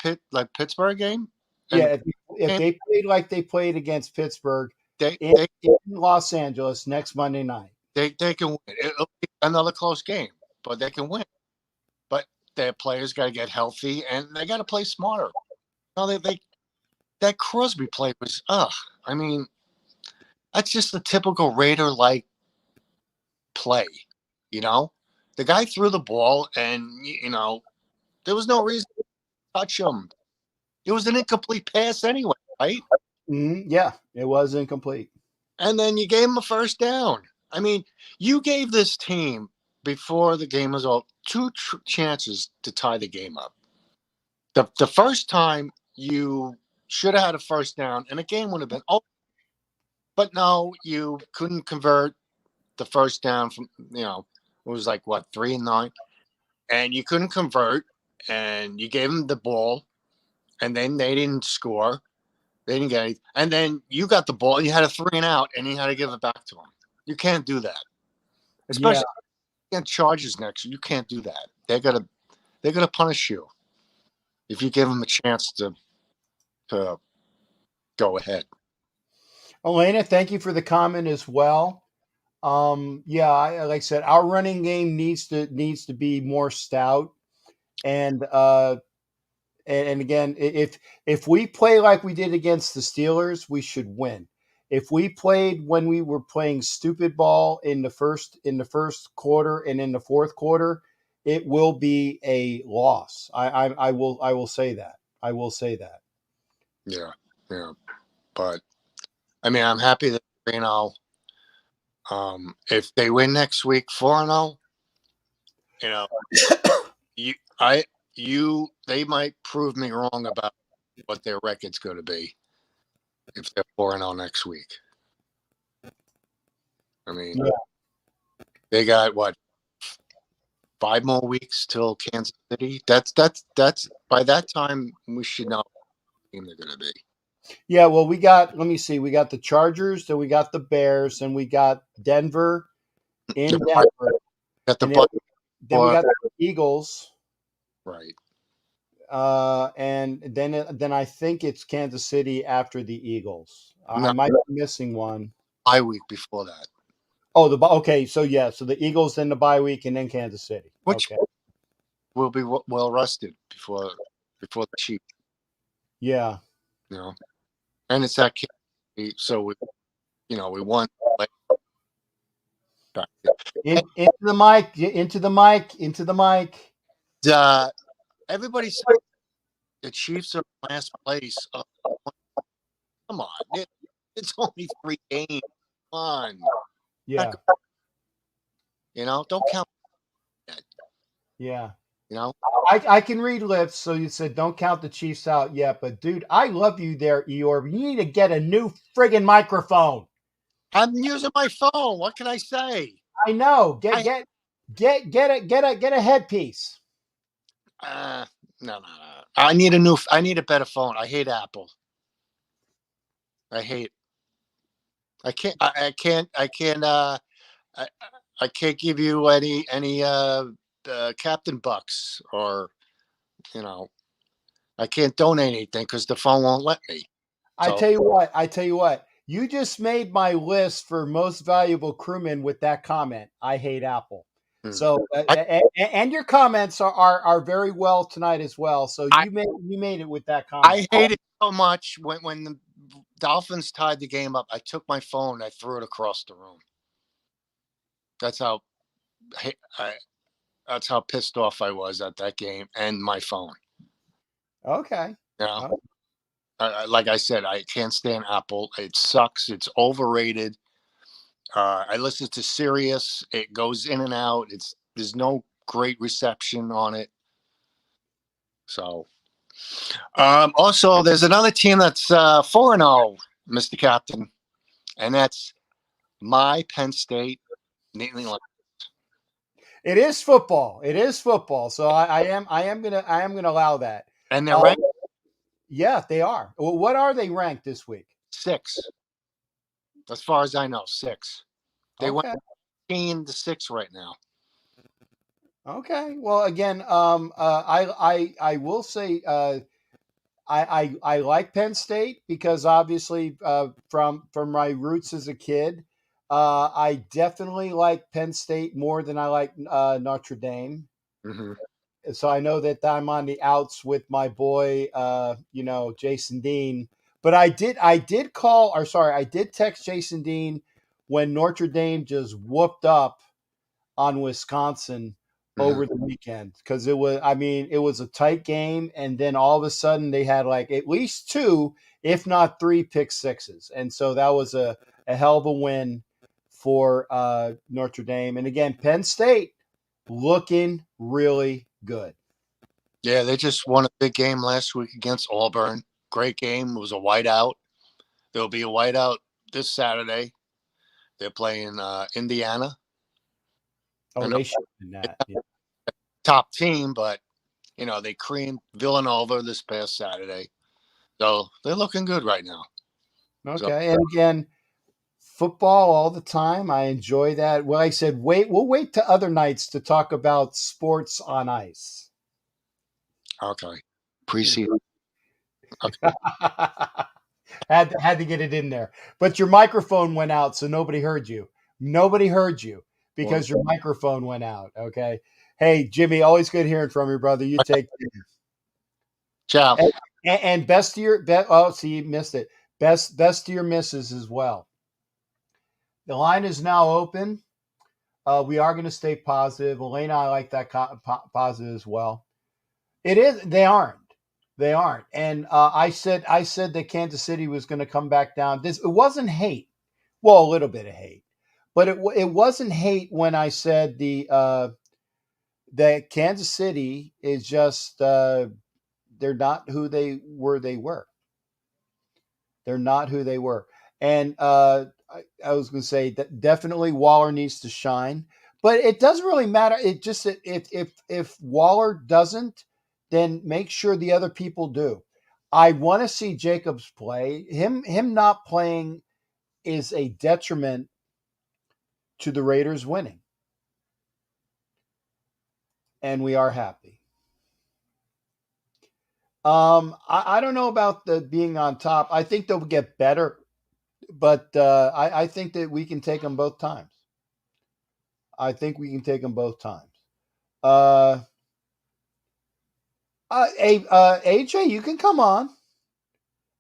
Pittsburgh game, Yeah, if they played like they played against Pittsburgh in Los Angeles next Monday night, they can win. It'll be another close game, but they can win. But their players got to get healthy and they got to play smarter. No, that Crosby play was I mean, that's just the typical Raider like play. You know, the guy threw the ball, and there was no reason to touch him. It was an incomplete pass anyway, right? Yeah, it was incomplete. And then you gave him a first down. I mean, you gave this team before the game was over 2 chances to tie the game up. The first time you should have had a first down, and the game would have been over. But no, you couldn't convert the first down from it was like what 3-9, and you couldn't convert, and you gave them the ball. And then they didn't score. They didn't get anything. And then you got the ball. You had a 3-and-out, and you had to give it back to them. You can't do that, especially against Chargers next. You can't do that. They're gonna punish you if you give them a chance to go ahead. Elena, thank you for the comment as well. Like I said, our running game needs to be more stout, and again, if we play like we did against the Steelers, we should win. If we played when we were playing stupid ball in the first quarter and in the fourth quarter, it will be a loss. I will say that. I will say that. Yeah. But I mean, I'm happy that if they win next week 4-0, they might prove me wrong about what their record's going to be if they're 4-0 next week. I mean, they got what 5 more weeks till Kansas City. That's by that time we should know what team they're going to be. Yeah, well, let me see. We got the Chargers, then we got the Bears, and we got Denver in Denver. Got the then we got the Eagles. Right. And then I think it's Kansas City after the Eagles. I might be missing one. Bye week before that. Oh, okay. So the Eagles, then the bye week, and then Kansas City. Which will be well rested before the Chiefs. Yeah. And it's that key. So we won. Into the mic. Everybody said the Chiefs are in last place. Come on, it's only 3 games. Come on. Yeah. Don't count that. Yeah. I can read lips, so you said don't count the Chiefs out yet. But dude, I love you there, Eeyore. You need to get a new friggin' microphone. I'm using my phone. What can I say? I know. Get a headpiece. No. I need a better phone. I hate Apple. I can't give you any Captain Bucks, or I can't donate anything because the phone won't let me. I tell you what, you just made my list for most valuable crewmen with that comment. I hate Apple. So and your comments are very well tonight as well. So you made it with that comment. I hate it so much when the Dolphins tied the game up. I took my phone, I threw it across the room. That's how pissed off I was at that game and my phone. Okay. Like I said, I can't stand Apple. It sucks. It's overrated. I listen to Sirius. It goes in and out. There's no great reception on it. So, also, there's another team that's 4-0, Mr. Captain, and that's my Penn State Nittany Lions. It is football. It is football. So I am gonna allow that. And they're ranked Yeah, they are. Well, what are they ranked this week? 6, as far as I know, 6. They Okay. went 15-6 right now. Okay. Well, again, I will say I like Penn State because obviously from my roots as a kid, I definitely like Penn State more than I like Notre Dame. Mm-hmm. So I know that I'm on the outs with my boy, Jason Dean. But I did text Jason Dean when Notre Dame just whooped up on Wisconsin over the weekend because it was a tight game, and then all of a sudden they had like at least 2, if not 3 pick sixes, and so that was a hell of a win for Notre Dame. And again, Penn State looking really good. Yeah, they just won a big game last week against Auburn. Great game. It was a whiteout. There'll be a whiteout this Saturday. They're playing Indiana. Oh, they should have been that. Yeah. Top team, but they creamed Villanova this past Saturday. So they're looking good right now. Okay. And again, football all the time. I enjoy that. Well, I said, we'll wait to other nights to talk about sports on ice. Okay. Preseason. Okay. had to get it in there. But your microphone went out, so nobody heard you. Nobody heard you because your microphone went out. Okay. Hey, Jimmy, always good hearing from you, brother. You take care. Ciao. And best to your you missed it. Best to your misses as well. The line is now open. We are going to stay positive. Elena, I like that positive as well. It is. They aren't. And I said that Kansas City was going to come back down. It wasn't hate. Well, a little bit of hate, but it wasn't hate when I said that Kansas City is just they're not who they were. They're not who they were. And I was going to say that definitely Waller needs to shine, but it doesn't really matter. It just if Waller doesn't, then make sure the other people do. I want to see Jacobs play. Him not playing is a detriment to the Raiders winning, and we are happy. I don't know about the being on top. I think they'll get better, but I think that we can take them both times. AJ, you can come on.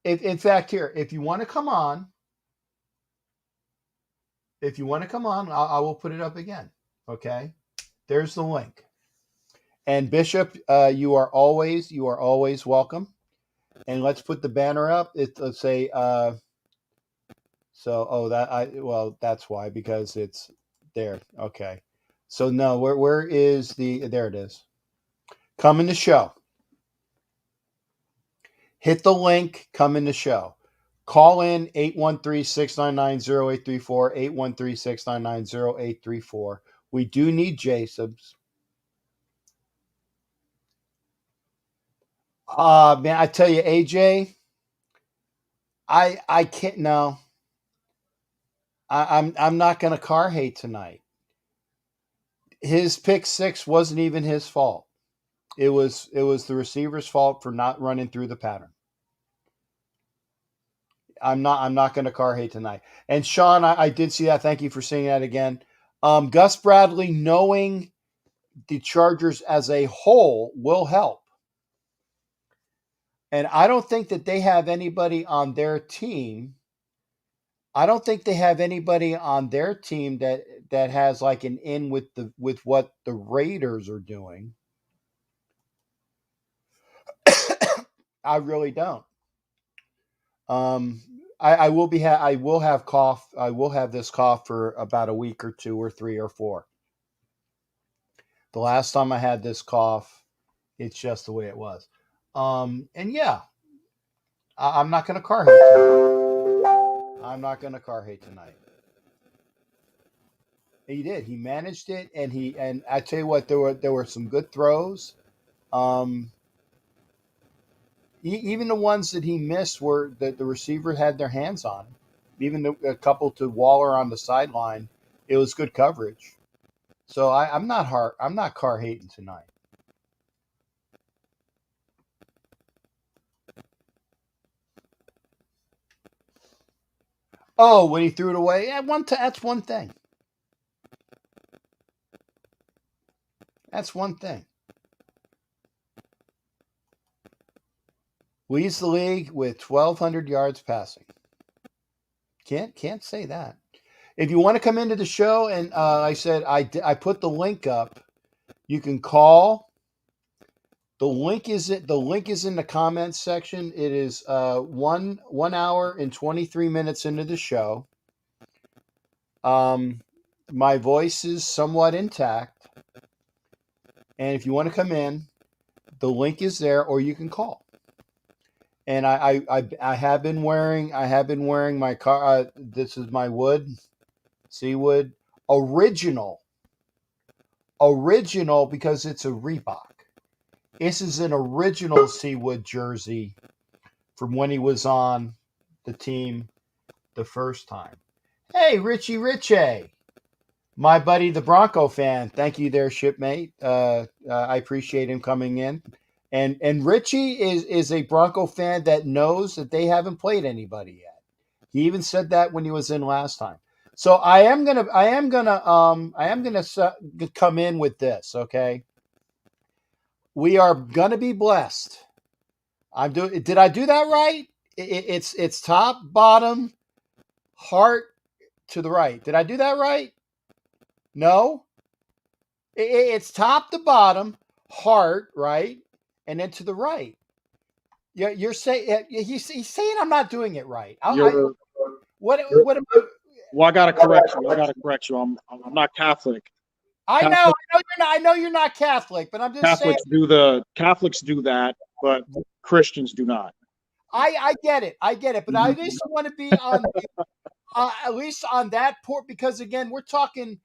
In fact, here, if you want to come on, I will put it up again. Okay, there's the link. And Bishop, you are always welcome. And let's put the banner up. Let's say that's why, because it's there. Okay. So no, where is there it is. Come in the show. Hit the link, come in the show. Call in 813-699-0834, 813-699-0834. We do need Jacobs. Man, I tell you, AJ, I can't no. I'm not gonna car hate tonight. His pick 6 wasn't even his fault. It was the receiver's fault for not running through the pattern. I'm not going to car hate tonight. And Sean, I did see that. Thank you for saying that again. Gus Bradley knowing the Chargers as a whole will help. And I don't think that they have anybody on their team. That has like an in with what the Raiders are doing. I really don't. I will have cough. I will have this cough for about a week or 2 or 3 or 4. The last time I had this cough, it's just the way it was. And yeah, I'm not going to car hate tonight. I'm not going to car hate tonight. He did. He managed it, and I tell you what, there were some good throws. Even the ones that he missed were that the receiver had their hands on. Even a couple to Waller on the sideline, it was good coverage. So I'm not car hating tonight. Oh, when he threw it away, yeah, that's one thing. That's one thing. Leads the league with 1,200 yards passing. Can't say that. If you want to come into the show, and I said I put the link up, you can call. The link is in the comments section. It is 1 hour and 23 minutes into the show. My voice is somewhat intact, and if you want to come in, the link is there, or you can call. And I have been wearing my car. This is my Seawood original because it's a Reebok. This is an original Seawood jersey from when he was on the team the first time. Hey, Richie, my buddy, the Bronco fan. Thank you there, shipmate. I appreciate him coming in. And Richie is a Bronco fan that knows that they haven't played anybody yet. He even said that when he was in last time. So I am gonna come in with this. Okay, we are gonna be blessed. Did I do that right? It's top, bottom, heart to the right. Did I do that right? No. It's top to bottom, heart, right? And then to the right. You're saying he's saying I'm not doing it right. What am I? Well, I gotta correct you. I'm not Catholic. I know you're not Catholic, but I'm just Catholics saying. Catholics do that, but Christians do not. I get it, but I at least want to be on at least on that port, because again, we're talking.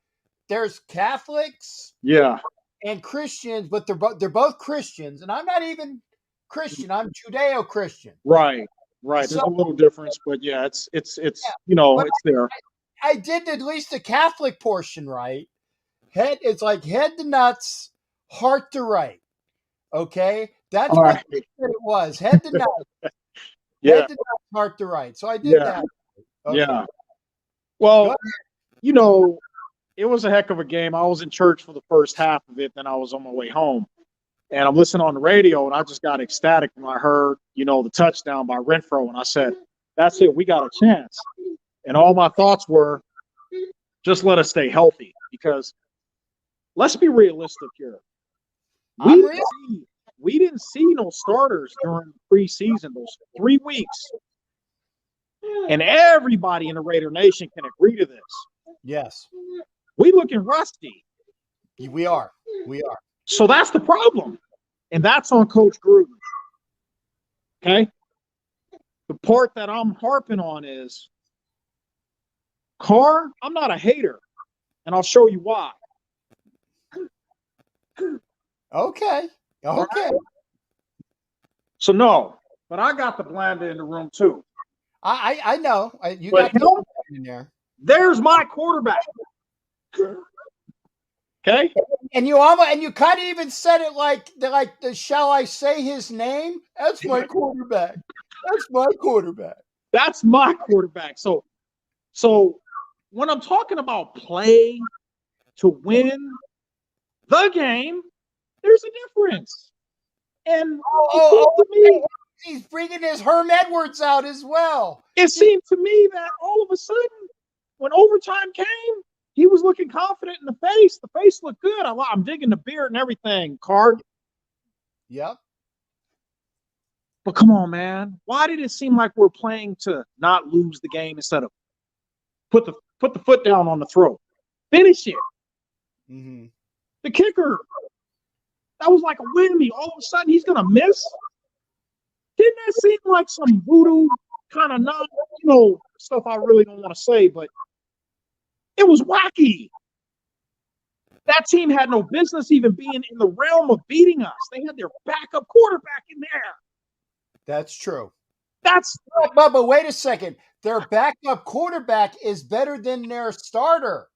There's Catholics, yeah, and Christians, but they're both Christians, and I'm not even Christian. I'm Judeo-Christian. Right. There's a little difference, but yeah, it's it's there. I did at least the Catholic portion right. It's like head to nuts, heart to right. Okay, that's All what right. it was. Head to nuts, Yeah. head to nuts, heart to right. So I did that. Okay. Yeah. Well, it was a heck of a game. I was in church for the first half of it, then I was on my way home. And I'm listening on the radio, and I just got ecstatic when I heard, the touchdown by Renfro. And I said, that's it. We got a chance. And all my thoughts were, just let us stay healthy. Because let's be realistic here. We didn't see no starters during the preseason, those 3 weeks. And everybody in the Raider Nation can agree to this. Yes. We looking rusty. We are. So that's the problem. And that's on Coach Gruden. Okay? The part that I'm harping on is, Carr, I'm not a hater. And I'll show you why. Okay. Right? So no, but I got the Blanda in the room too. I know. You but got the in there. There's my quarterback. Okay. And you kind of even said it like the shall I say his name? That's my quarterback. That's my quarterback. That's my quarterback. So when I'm talking about play to win the game, there's a difference. And to me, he's bringing his Herm Edwards out as well. It seemed to me that all of a sudden, when overtime came, he was looking confident in the face. The face looked good. I'm digging the beard and everything, Card. Yep. But come on, man. Why did it seem like we're playing to not lose the game instead of put the foot down on the throat? Finish it. Mm-hmm. The kicker, that was like a whammy. All of a sudden, he's going to miss. Didn't that seem like some voodoo kind of stuff I really don't want to say, but it was wacky. That team had no business even being in the realm of beating us. They had their backup quarterback in there. That's true. That's but wait a second. Their backup quarterback is better than their starter.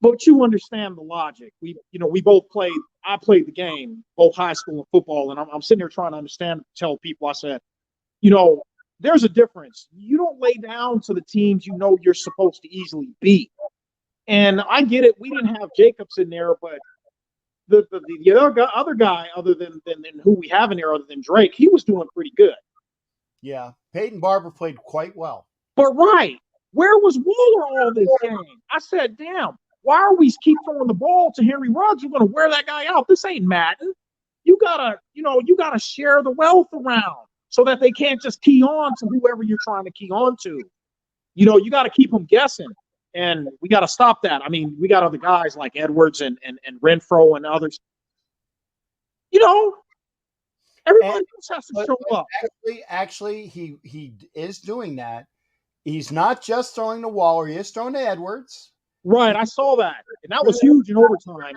But you understand the logic. We both played. I played the game, both high school and football, and I'm sitting there trying to understand. Tell people, I said, there's a difference. You don't lay down to the teams you're supposed to easily beat. And I get it. We didn't have Jacobs in there, but the other guy, other than who we have in there, other than Drake, he was doing pretty good. Yeah, Peyton Barber played quite well. But where was Waller all this game? I said, damn, why are we keep throwing the ball to Henry Ruggs? You're going to wear that guy out. This ain't Madden. You gotta share the wealth around so that they can't just key on to whoever you're trying to key on to. You got to keep them guessing. And we got to stop that. I mean, we got other guys like Edwards and Renfro and others. Everybody else has to show up. Actually, he is doing that. He's not just throwing to Waller. He is throwing to Edwards. Right, I saw that. And that was huge in overtime.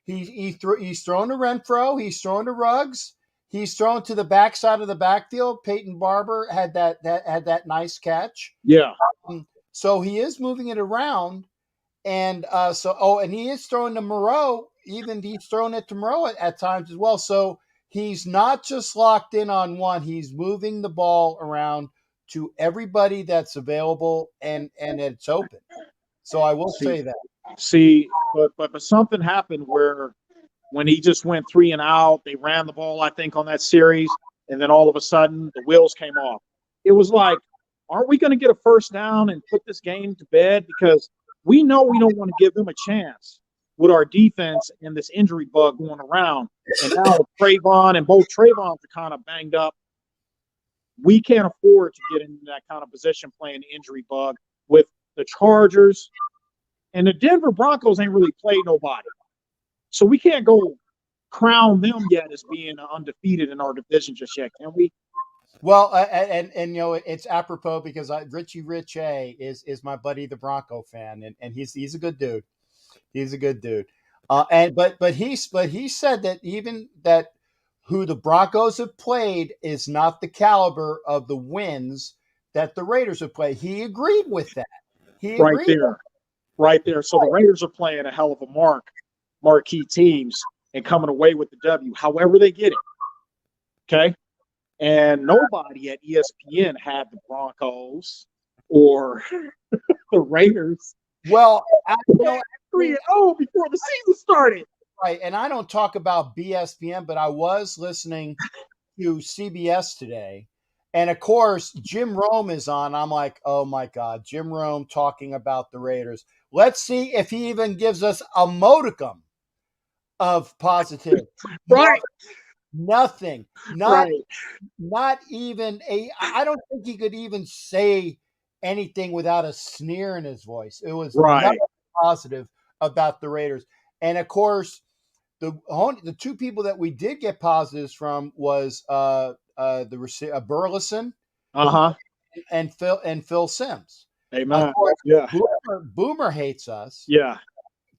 He's throwing to Renfro. He's throwing to Ruggs. He's thrown to the backside of the backfield. Peyton Barber had that nice catch. Yeah. So he is moving it around, and and he is throwing to Moreau. Even he's throwing it to Moreau at times as well. So he's not just locked in on one. He's moving the ball around to everybody that's available, and it's open. So I will say that. But something happened where when he just went 3 and out, they ran the ball, I think, on that series, and then all of a sudden the wheels came off. It was like, aren't we going to get a first down and put this game to bed? Because we know we don't want to give them a chance with our defense and this injury bug going around. And now Trayvon and both Trayvons are kind of banged up. We can't afford to get into that kind of position playing the injury bug with the Chargers. And the Denver Broncos ain't really played nobody. So we can't go crown them yet as being undefeated in our division just yet, can we? Well, and it's apropos because Richie Rich A is my buddy, the Bronco fan, and he's a good dude. He's a good dude. But he said that even that who the Broncos have played is not the caliber of the wins that the Raiders have played. He agreed with that. Right there. So the Raiders are playing a hell of a marquee teams and coming away with the W, however they get it. Okay. And nobody at ESPN had the Broncos or the Raiders. Well, 3-0 before the season started. Right, and I don't talk about BSPN, but I was listening to CBS today, and of course Jim Rome is on. I'm like, oh my God, Jim Rome talking about the Raiders. Let's see if he even gives us a modicum of positive. Right. Nothing. Not even I don't think he could even say anything without a sneer in his voice. It was nothing positive about the Raiders. And of course, the two people that we did get positives from was Burleson and Phil Simms. Amen. Yeah. Boomer hates us. Yeah.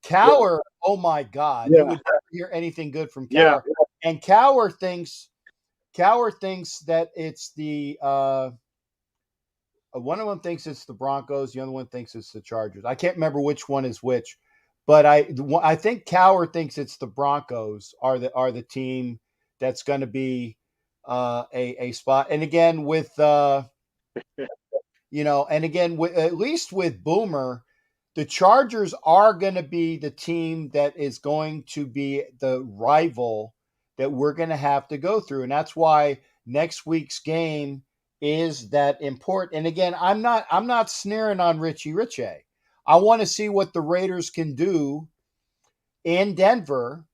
Cower, oh my God. You would never hear anything good from Cower. Yeah. And Cower thinks that it's the one of them thinks it's the Broncos, the other one thinks it's the Chargers. I can't remember which one is which, but I think Cower thinks it's the Broncos are the team that's going to be a spot. And again with at least with Boomer, the Chargers are going to be the team that is going to be the rival that we're going to have to go through. And that's why next week's game is that important. And again, I'm not sneering on Richie Rich A. I want to see what the Raiders can do in Denver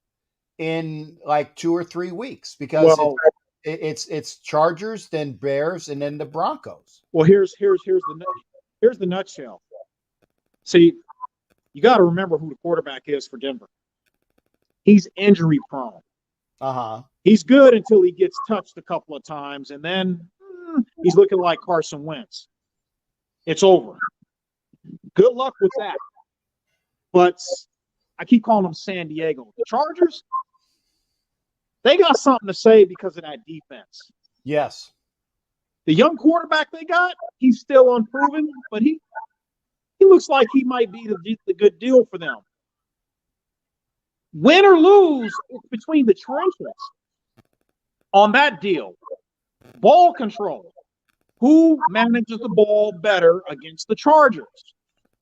in like 2 or 3 weeks because it's Chargers, then Bears, and then the Broncos. Well, here's the nutshell. See, you got to remember who the quarterback is for Denver. he's injury prone. He's good until he gets touched a couple of times, and then he's looking like Carson Wentz. It's over. Good luck with that. But I keep calling them San Diego. The Chargers, they got something to say because of that defense. Yes. The young quarterback they got, he's still unproven, but he looks like he might be the good deal for them. Win or lose, it's between the trenches on that deal. Ball control. Who manages the ball better against the Chargers?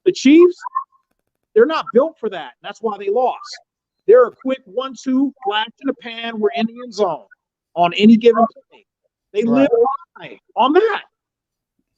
The Chiefs, they're not built for that. That's why they lost. They're a quick 1-2, flash in the pan, we're in the end zone on any given play. They live high on that.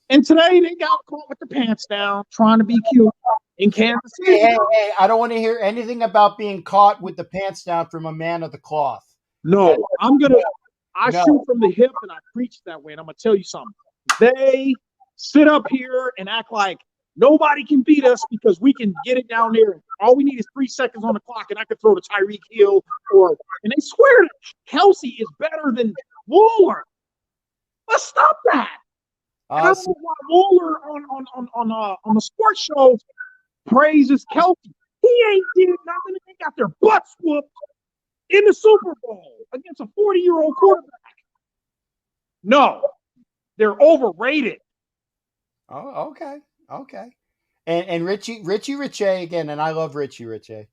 And today they got caught with the pants down, trying to be cute in Kansas City. Hey, I don't want to hear anything about being caught with the pants down from a man of the cloth. No, I shoot from the hip and I preach that way. And I'm going to tell you something. They sit up here and act like nobody can beat us because we can get it down there. All we need is 3 seconds on the clock and I can throw to Tyreek Hill. And they swear that Kelsey is better than Waller. Let's stop that. And I don't know why Waller on the sports show praises Kelsey. He ain't did nothing. They got their butts whooped in the Super Bowl against a 40-year-old quarterback. No, they're overrated. Oh, okay. And Richie Richey again, and I love Richie Richey.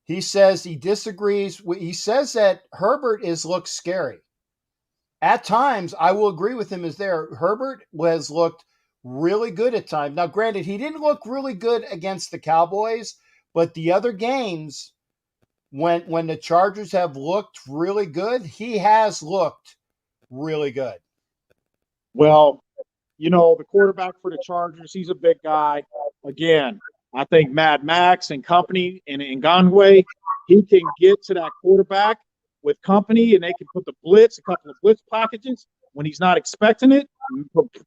He says he disagrees. He says that Herbert looks scary. At times, I will agree with him. Herbert has looked really good at times. Now, granted, he didn't look really good against the Cowboys, but the other games, when the Chargers have looked really good, he has looked really good. Well, the quarterback for the Chargers, he's a big guy. Again, I think Mad Max and company and Ngannouille, he can get to that quarterback with company, and they can put a couple of blitz packages when he's not expecting it,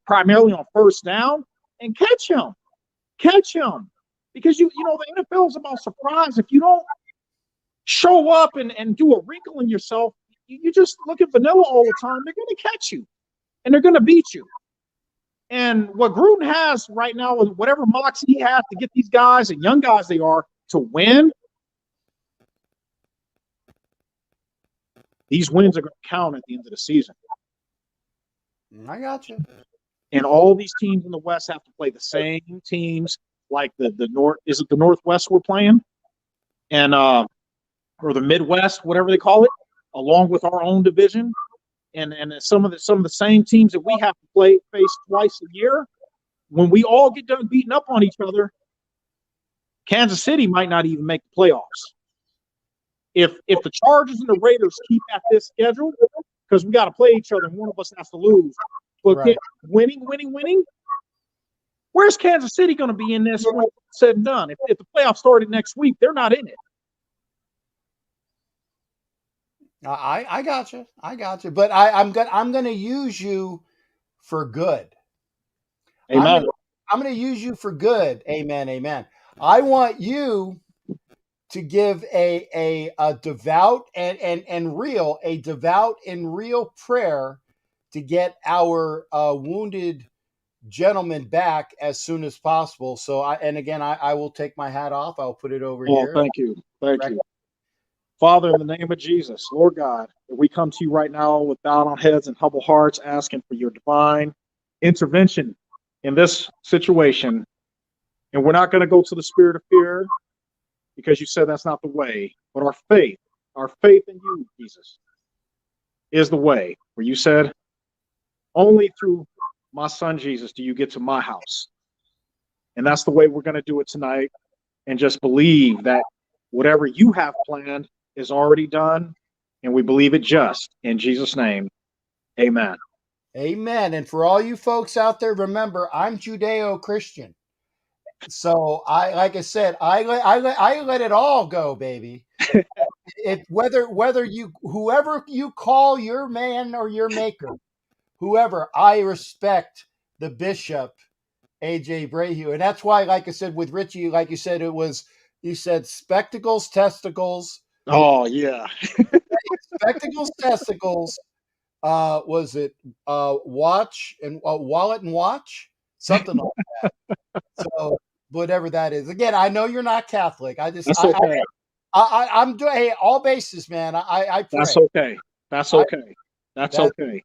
primarily on first down, and catch him. Because, the NFL is about surprise. If you don't show up and do a wrinkle in yourself, you just look at vanilla all the time, they're going to catch you, and they're going to beat you. And what Gruden has right now, with whatever moxie he has to get these guys, and young guys they are, to win, these wins are going to count at the end of the season. I got you. And all these teams in the West have to play the same teams, like the North. Is it the Northwest we're playing? And or the Midwest, whatever they call it, along with our own division. And some of the same teams that we have to face twice a year. When we all get done beating up on each other, Kansas City might not even make the playoffs. If the Chargers and the Raiders keep at this schedule, because we got to play each other and one of us has to lose, but winning, where's Kansas City going to be in this when it's said and done? If the playoffs started next week, they're not in it. I got you. But I'm going to use you for good. Amen. I'm going to use you for good. Amen. I want you to give a devout and real prayer to get our wounded gentleman back as soon as possible. So I will take my hat off. I'll put it over here. Thank you. Father, in the name of Jesus, Lord God, we come to you right now with bowed on heads and humble hearts, asking for your divine intervention in this situation. And we're not going to go to the spirit of fear, because you said that's not the way. But our faith in you, Jesus, is the way. Where you said, only through my son Jesus do you get to my house. And that's the way we're going to do it tonight. And just believe that whatever you have planned is already done. And we believe it just in Jesus' name. Amen. Amen. And for all you folks out there, remember, I'm Judeo-Christian. So like I said, I let it all go, baby. Whoever you call your man or your maker, whoever, I respect the bishop, AJ Brahu. And that's why, like I said, with Richie, like you said, you said spectacles, testicles, Oh yeah. Spectacles, testicles. Was it watch and wallet and watch? Something like that. So whatever that is. Again, I know you're not Catholic. I just That's okay. I'm doing hey, all bases, man. I pray. That's okay. That's okay. That's that- okay.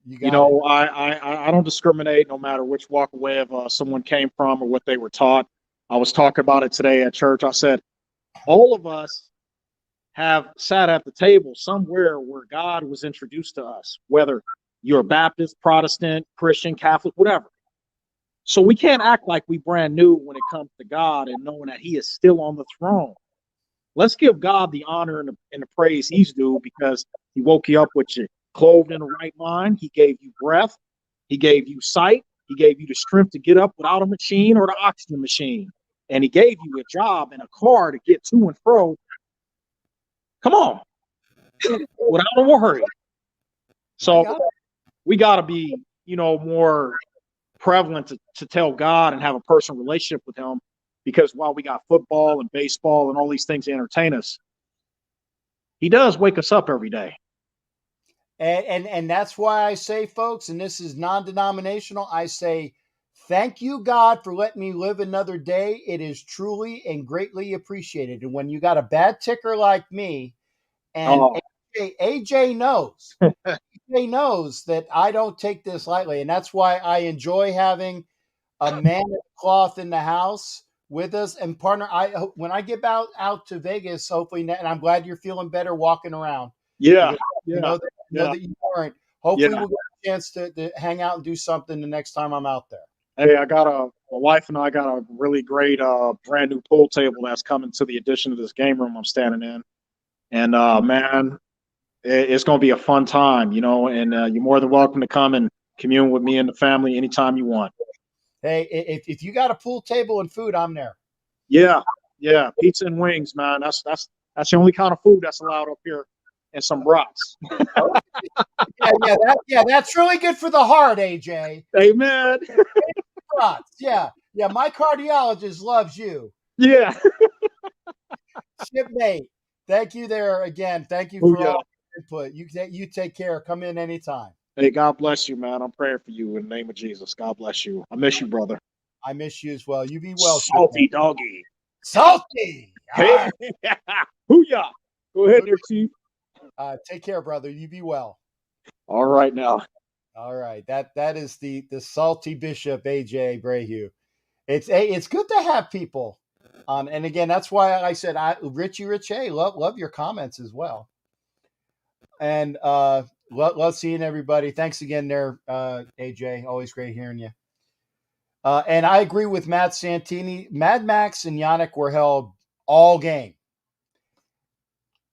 You You got it. know, I don't discriminate no matter which walk away of someone came from or what they were taught. I was talking about it today at church. I said, all of us have sat at the table somewhere where God was introduced to us, whether you're Baptist, Protestant, Christian, Catholic, whatever. So we can't act like we brand new when it comes to God and knowing that he is still on the throne. Let's give God the honor and the praise he's due, because he woke you up with you clothed in the right mind. He gave you breath. He gave you sight. He gave you the strength to get up without a machine or the oxygen machine. And he gave you a job and a car to get to and fro. Come on. Without a worry. So we got to be, more prevalent to tell God and have a personal relationship with him, because while we got football and baseball and all these things to entertain us, he does wake us up every day. And that's why I say, folks, and this is non-denominational, I say, thank you, God, for letting me live another day. It is truly and greatly appreciated. And when you got a bad ticker like me, and AJ knows, AJ knows that I don't take this lightly. And that's why I enjoy having a man of cloth in the house with us. And partner, when I get out to Vegas, hopefully, and I'm glad you're feeling better walking around. Yeah. Know that you weren't. Hopefully we'll get a chance to hang out and do something the next time I'm out there. Hey, my wife and I got a really great brand new pool table that's coming to the addition of this game room I'm standing in. And man, it's going to be a fun time, and you're more than welcome to come and commune with me and the family anytime you want. Hey, if you got a pool table and food, I'm there. Yeah. Pizza and wings, man. That's the only kind of food that's allowed up here. And some brats. That's really good for the heart, AJ. Amen. Brats, yeah. My cardiologist loves you. Yeah. Shipmate, thank you there again. Thank you for all your input. You take care. Come in anytime. Hey, God bless you, man. I'm praying for you in the name of Jesus. God bless you. I miss you, brother. I miss you as well. You be well. Salty doggy. Salty. Hey. Hoo-yah. Go ahead there, Chief. Take care, brother. You be well. All right now. All right. That is the salty bishop, AJ Brayhue. It's good to have people. And again, that's why I said Rich, love your comments as well. And love seeing everybody. Thanks again there, AJ. Always great hearing you. And I agree with Matt Santini. Mad Max and Yannick were held all game.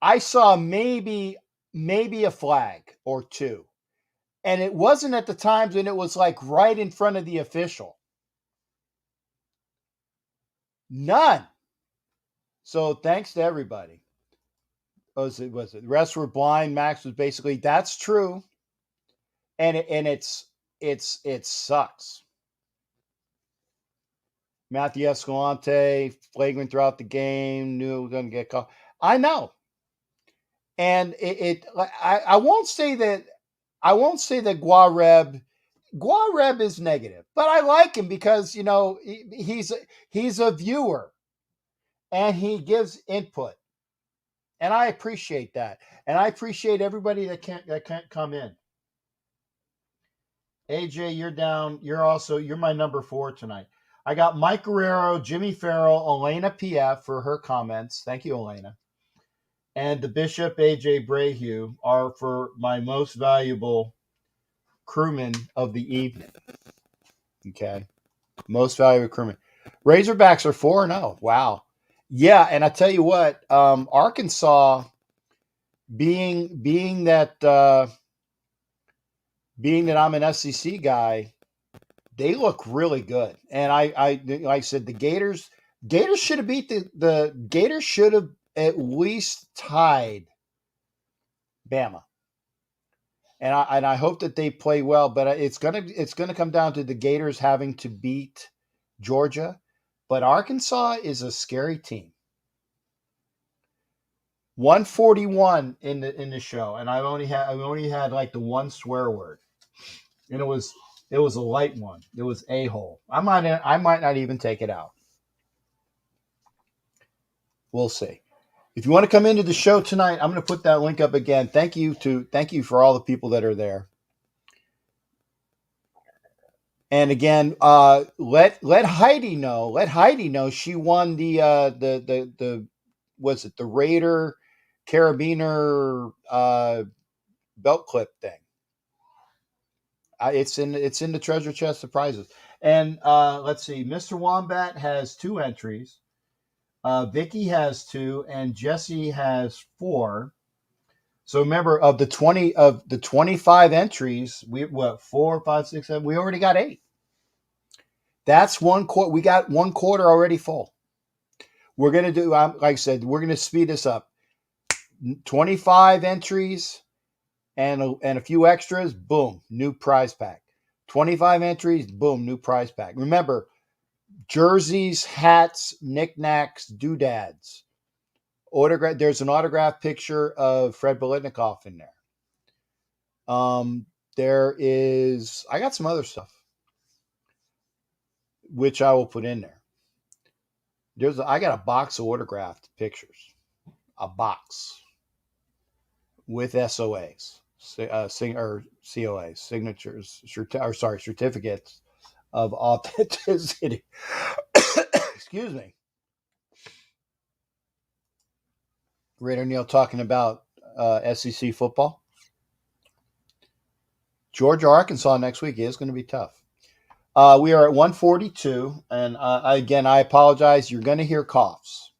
I saw maybe a flag or two. And it wasn't at the times when it was like right in front of the official. None. So thanks to everybody. Was it? The rest were blind. Max was basically, that's true. And it sucks. Matthew Escalante, flagrant throughout the game, knew it was going to get caught. I know. And I won't say that Guareb is negative, but I like him because, he's a viewer and he gives input. And I appreciate that. And I appreciate everybody that can't come in. AJ, you're down. You're my number 4 tonight. I got Mike Guerrero, Jimmy Farrell, Elena PF for her comments. Thank you, Elena. And the Bishop, AJ Brayhue, are for my most valuable crewman of the evening. Okay. Most valuable crewman. Razorbacks are 4-0. Wow. Yeah, and I tell you what, Arkansas, being that I'm an SEC guy, they look really good. And I like I said, the Gators should have beat the Gators should have at least tied Bama. And I hope that they play well, but it's gonna come down to the Gators having to beat Georgia. But Arkansas is a scary team. 141 in the show, and I've only had like the one swear word, and it was a light one. It was a-hole. I might not even take it out. We'll see. If you want to come into the show tonight, I'm going to put that link up again. Thank you for all the people that are there. And again, let Heidi know. Let Heidi know she won the was it the Raider Carabiner belt clip thing. It's in the treasure chest of prizes. And let's see, Mr. Wombat has 2 entries. Vicky has 2, and Jesse has 4. So remember, of the 25 entries, we 4, 5, 6, 7. We already got 8. That's 1 quarter. We got 1 quarter already full. We're gonna do, like I said, we're gonna speed this up. 25 entries and a few extras. Boom, new prize pack. 25 entries. Boom, new prize pack. Remember, jerseys, hats, knickknacks, doodads. Autograph. There's an autographed picture of Fred Biletnikoff in there. There is. I got some other stuff, which I will put in there. I got a box of autographed pictures. A box with SOAs, COAs, signatures, certificates of authenticity. Excuse me. Raider Neil talking about SEC football. Georgia, Arkansas next week is going to be tough. We are at 142, and again, I apologize. You're going to hear coughs.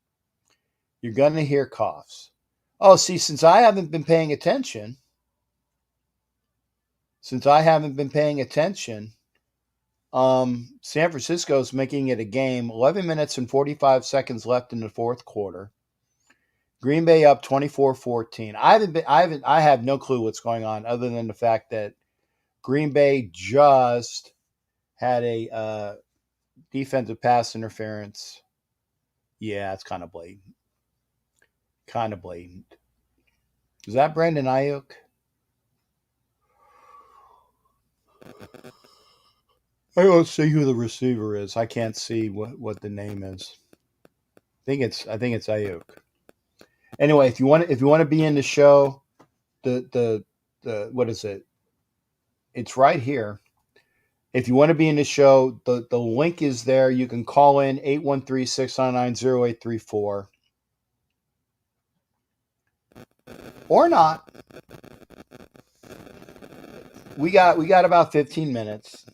Oh, see, since I haven't been paying attention, San Francisco's making it a game. 11 minutes and 45 seconds left in the fourth quarter. Green Bay up 24-14. I have no clue what's going on other than the fact that Green Bay just had a defensive pass interference. Yeah, it's kind of blatant. Is that Brandon Ayuk? I don't see who the receiver is. I can't see what the name is. I think it's Ayuk. Anyway, if you want to be in the show, the what is it? It's right here. If you want to be in the show, the link is there. You can call in 813-699-0834. Or not. We got about 15 minutes.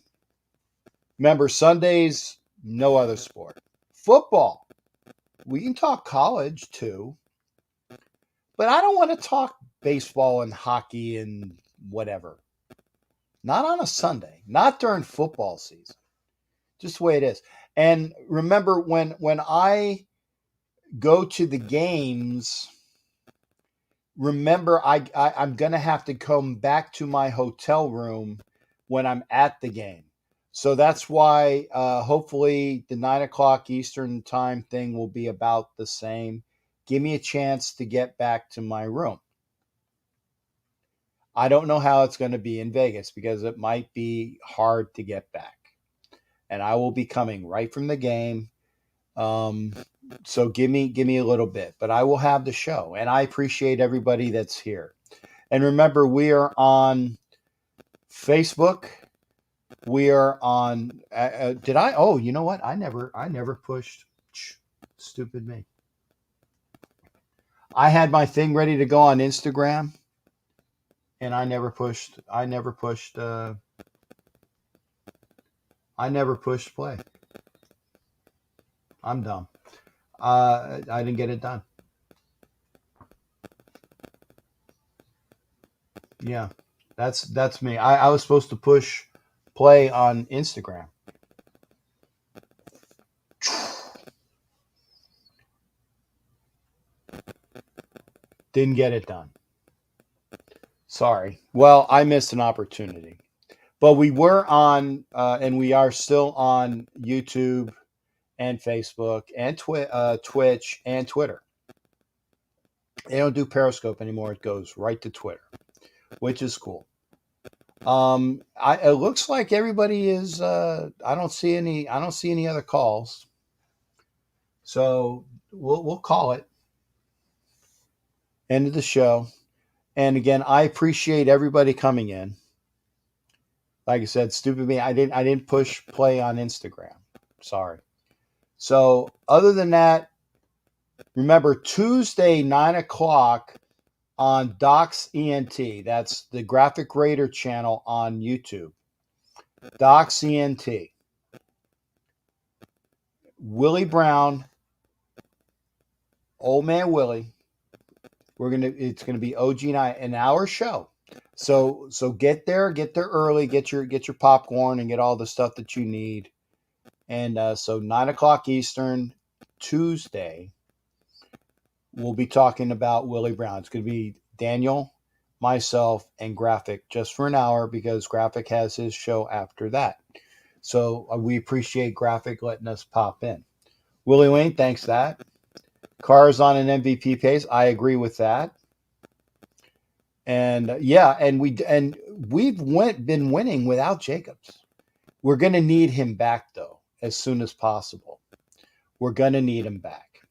Remember, Sundays, no other sport. Football. We can talk college too. But I don't want to talk baseball and hockey and whatever. Not on a Sunday. Not during football season. Just the way it is. And remember, when I go to the games, remember I'm going to have to come back to my hotel room when I'm at the game. So that's why hopefully the 9 o'clock Eastern time thing will be about the same. Give me a chance to get back to my room. I don't know how it's going to be in Vegas because it might be hard to get back. And I will be coming right from the game. So give me a little bit. But I will have the show. And I appreciate everybody that's here. And remember, we are on Facebook. We are on. Did I? Oh, you know what? I never pushed. Stupid me. I had my thing ready to go on Instagram, and I never pushed. I never pushed play. I'm dumb. I didn't get it done. Yeah, that's me. I was supposed to push play on Instagram. Didn't get it done. Sorry. Well, I missed an opportunity. But we were on, and we are still on YouTube and Facebook and Twitch and Twitter. They don't do Periscope anymore. It goes right to Twitter, which is cool. It looks like everybody is. I don't see any other calls. So we'll call it. End of the show. And again, I appreciate everybody coming in. Like I said, stupid me. I didn't push play on Instagram. Sorry. So other than that, remember Tuesday 9:00 on Docs ENT. That's the Graphic Raider channel on YouTube. Docs ENT. Willie Brown, Old Man Willie. It's gonna be OG and I, an hour show. So get there early, get your popcorn and get all the stuff that you need. And so 9:00 Eastern, Tuesday, we'll be talking about Willie Brown. It's gonna be Daniel, myself, and Graphic just for an hour because Graphic has his show after that. So we appreciate Graphic letting us pop in. Willie Wayne, thanks that. Cars on an MVP pace. I agree with that. And we've been winning without Jacobs. We're going to need him back though as soon as possible. We're going to need him back.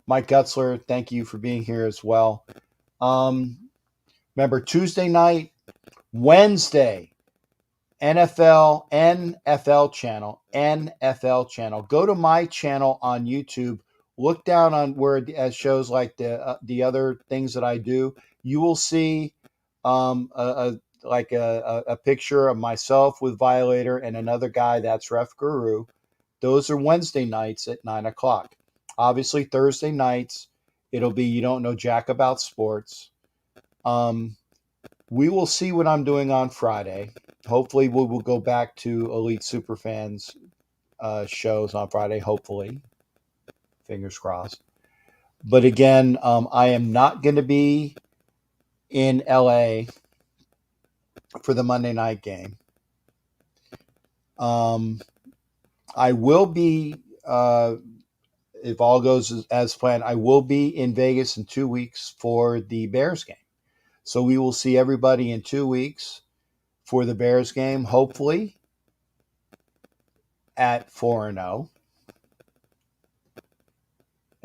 Mike Gutzler, thank you for being here as well. Remember Tuesday night, Wednesday, NFL channel. Go to my channel on YouTube. Look down on where it has shows like the other things that I do. You will see a picture of myself with Violator and another guy that's Ref Guru. Those are Wednesday nights at 9:00. Obviously Thursday nights it'll be You Don't Know Jack About Sports. We will see what I'm doing on Friday. Hopefully we will go back to Elite Superfans shows on Friday. Hopefully. Fingers crossed. But again, I am not going to be in LA for the Monday night game. I will be, if all goes as planned, I will be in Vegas in 2 weeks for the Bears game. So we will see everybody in 2 weeks for the Bears game, hopefully at 4-0.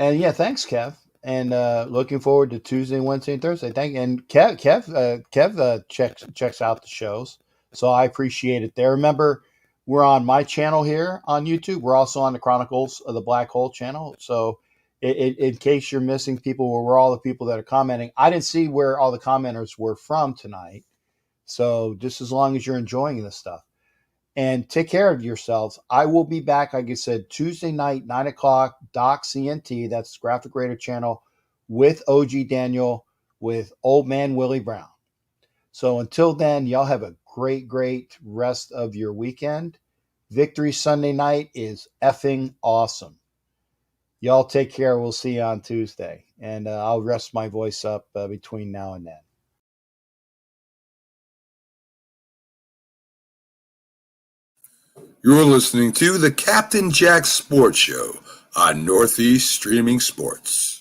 And yeah, thanks, Kev. And looking forward to Tuesday, Wednesday, and Thursday. Thank you. And Kev checks out the shows, so I appreciate it there. Remember, we're on my channel here on YouTube. We're also on the Chronicles of the Black Hole channel. So in case you're missing people, where all the people that are commenting, I didn't see where all the commenters were from tonight. So just as long as you're enjoying this stuff. And take care of yourselves. I will be back, like I said, Tuesday night, 9:00, Doc CNT, that's Graphic Raider channel, with OG Daniel, with Old Man Willie Brown. So until then, y'all have a great rest of your weekend. Victory Sunday night is effing awesome. Y'all take care. We'll see you on Tuesday. And I'll rest my voice up between now and then. You're listening to the Captain Jack Sports Show on Northeast Streaming Sports.